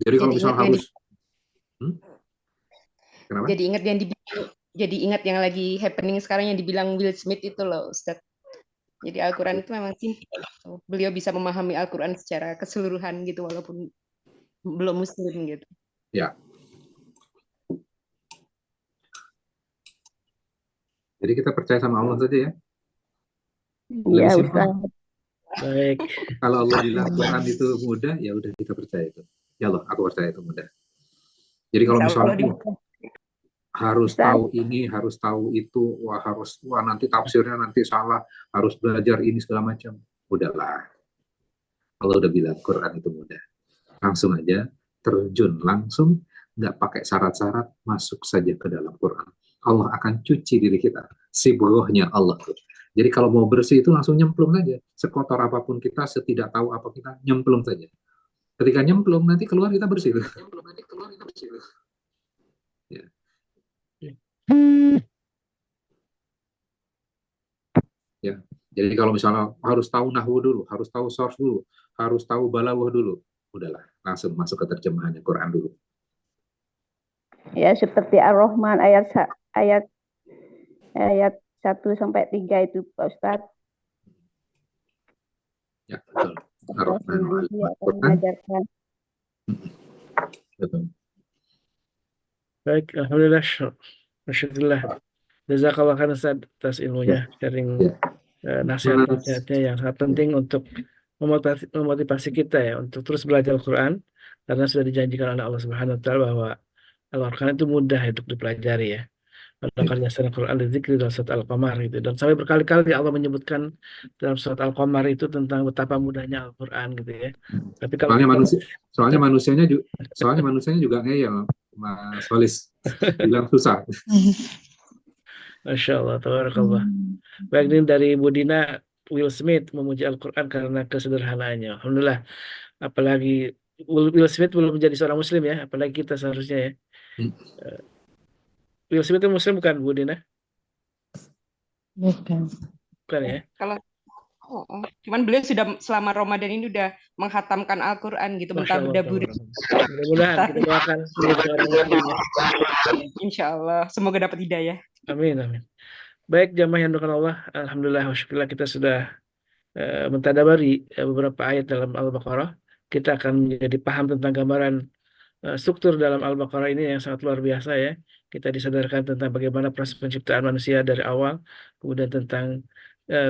Jadi kalau Jadi misalnya ingat harus, kenapa? Jadi ingat yang lagi happening sekarang yang dibilang Will Smith itu loh, Ustaz. Jadi Al-Quran itu memang simpel. Beliau bisa memahami Al-Quran secara keseluruhan gitu, walaupun belum muslim gitu. Ya. Jadi kita percaya sama Allah saja ya. Iya, Lebih simpel. Ustaz. Baik. Kalau Allah bilang Quran itu mudah, ya udah kita percaya itu. Ya Allah, aku percaya itu mudah. Jadi kalau misalnya harus tahu ini, harus tahu itu, wah nanti tafsirnya nanti salah, harus belajar ini segala macam. Udahlah. Allah udah bilang Quran itu mudah. Langsung aja terjun langsung, nggak pakai syarat-syarat, masuk saja ke dalam Quran. Allah akan cuci diri kita. Sibghahnya Allah. Jadi kalau mau bersih itu langsung nyemplung saja. Sekotor apapun kita, setidak tahu apa kita, nyemplung saja. Ketika nyemplung nanti keluar kita bersih. Ya. Ya. Jadi kalau misalnya harus tahu nahwu dulu, harus tahu sorf dulu, harus tahu balaghah dulu, udahlah langsung masuk ke terjemahannya Quran dulu. Ya, seperti Ar-Rahman ayat 1-3 itu, Pak Ustadz. Ya, betul. Allah Ar-Rahman sendiri akan Quran. mengajarkan. Betul. Baik, alhamdulillah, masyaallah. Jazakallah khairan Ustaz atas ilmunya, sharing Ya. nasihat-nasihatnya yang sangat penting untuk memotivasi kita ya untuk terus belajar Al-Quran, karena sudah dijanjikan oleh Allah Subhanahu wa taala bahwa Al-Quran itu mudah untuk dipelajari ya. Maka dasar Al-Quran dzikri dalam surat Al-Qamar itu, dan sampai berkali-kali Allah menyebutkan dalam surat Al-Qamar itu tentang betapa mudahnya Al-Quran gitu ya. Tapi kalau soalnya manusianya juga ngeyel, Mas Walis bilang susah. Masya Allah, tabarakallah. Baik, ini dari Bu Dina, Will Smith memuji Al-Quran karena kesederhanaannya. Alhamdulillah. Apalagi Will Smith belum menjadi seorang Muslim ya, apalagi kita seharusnya ya. Will Smith itu Muslim bukan, Bu Dina? Bukan. Bukan ya? Kalau cuman beliau sudah selama Ramadan ini udah menghatamkan Al-Quran gitu, Masya Allah, mentadaburi. mudah-mudahan kita doakan menjadi seorang Muslim ya. Insya Allah, semoga dapat hidayah. Amin, amin. Baik, jamaah yang doakan Allah, alhamdulillah wa syukurlah kita sudah mentadabari beberapa ayat dalam Al-Baqarah. Kita akan menjadi paham tentang gambaran struktur dalam Al-Baqarah ini yang sangat luar biasa ya. Kita disadarkan tentang bagaimana proses penciptaan manusia dari awal, kemudian tentang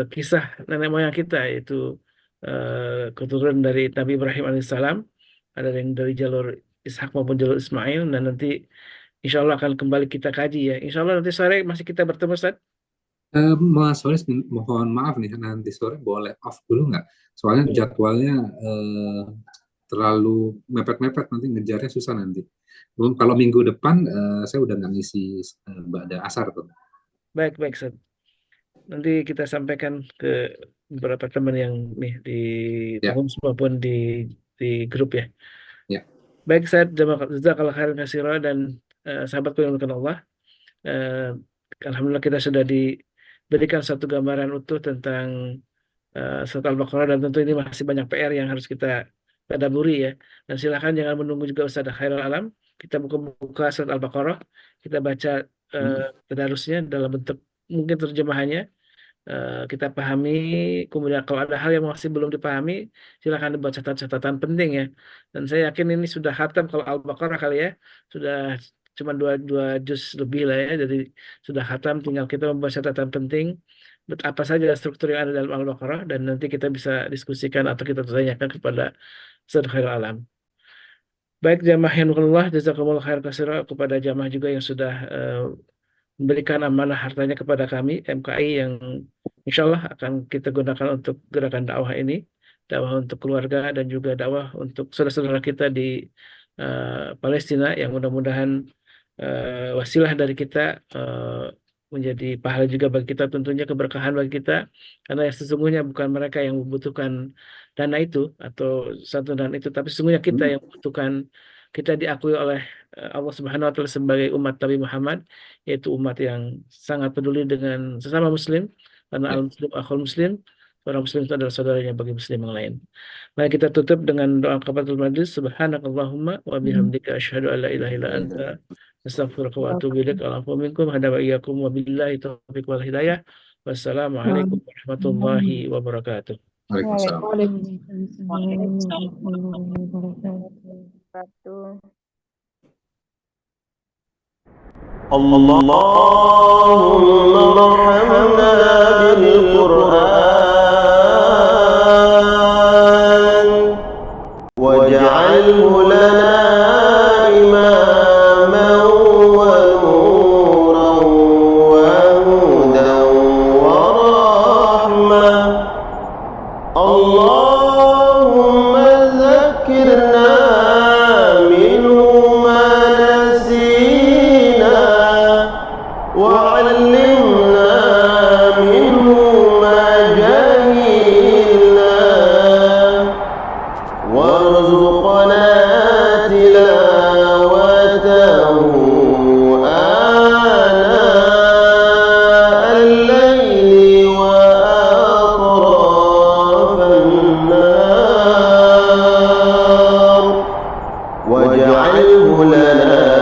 kisah nenek moyang kita, yaitu keturunan dari Nabi Ibrahim alaihissalam, ada yang dari jalur Ishak maupun jalur Ismail, dan nanti insya Allah akan kembali kita kaji ya. Insya Allah nanti sore masih kita bertemu, Ustaz. Mas Walis, mohon maaf nih, nanti sore boleh off dulu nggak? Soalnya jadwalnya terlalu mepet-mepet, nanti ngejarnya susah nanti. Kalau minggu depan saya udah nggak ngisi ba'da asar tuh. Baik, Ustaz. Nanti kita sampaikan ke beberapa teman yang nih di umum maupun di grup ya. Ya. Baik, Ustaz, jazakallahu khairan katsira, dan sahabatku yang dimuliakan Allah. Alhamdulillah kita sudah diberikan satu gambaran utuh tentang surat Al-Baqarah, dan tentu ini masih banyak PR yang harus kita tadaburi ya. Dan silakan jangan menunggu juga Ustaz Khairul Alam. Kita buka surat Al-Baqarah, kita baca tadarusnya dalam bentuk mungkin terjemahannya, kita pahami, kemudian kalau ada hal yang masih belum dipahami silakan dibuat catatan penting ya. Dan saya yakin ini sudah khatam kalau Al-Baqarah kali ya, sudah cuma dua juz lebih lah ya, jadi sudah khatam, tinggal kita membuat catatan penting apa saja struktur yang ada dalam Al-Baqarah, dan nanti kita bisa diskusikan atau kita tanyakan kepada Ustaz Khairul Alam. Baik, jamaah yang Allah, jazakumullah khair katsira kepada jamaah juga yang sudah memberikan amanah hartanya kepada kami MKI, yang insya Allah akan kita gunakan untuk gerakan dakwah ini, dakwah untuk keluarga dan juga dakwah untuk saudara-saudara kita di Palestina, yang mudah-mudahan wasilah dari kita menjadi pahala juga bagi kita, tentunya keberkahan bagi kita, karena yang sesungguhnya bukan mereka yang membutuhkan dana itu atau santunan itu, tapi sesungguhnya kita yang membutuhkan. Kita diakui oleh Allah Subhanahu wa taala sebagai umat Nabi Muhammad, yaitu umat yang sangat peduli dengan sesama muslim, karena al-muslim akhul muslim, orang muslim itu adalah saudaranya bagi muslim yang lain. Mari kita tutup dengan doa kafaratul majlis. Subhanakallahumma wa bihamdika asyhadu an la ilaha illa anta astaghfiruka wa atubu ilaik. Alhamdulillah minkum hada wa iyyakum wa billahi taufiq wal hidayah. Wassalamualaikum warahmatullahi wabarakatuh. Waalaikumsalam. اللهم ارحمنا بالقرآن واجعله لنا إماما ونورا وهدى ورحمة. اللهم ذكرنا منه ما نسينا وعلمنا منه واجعله لنا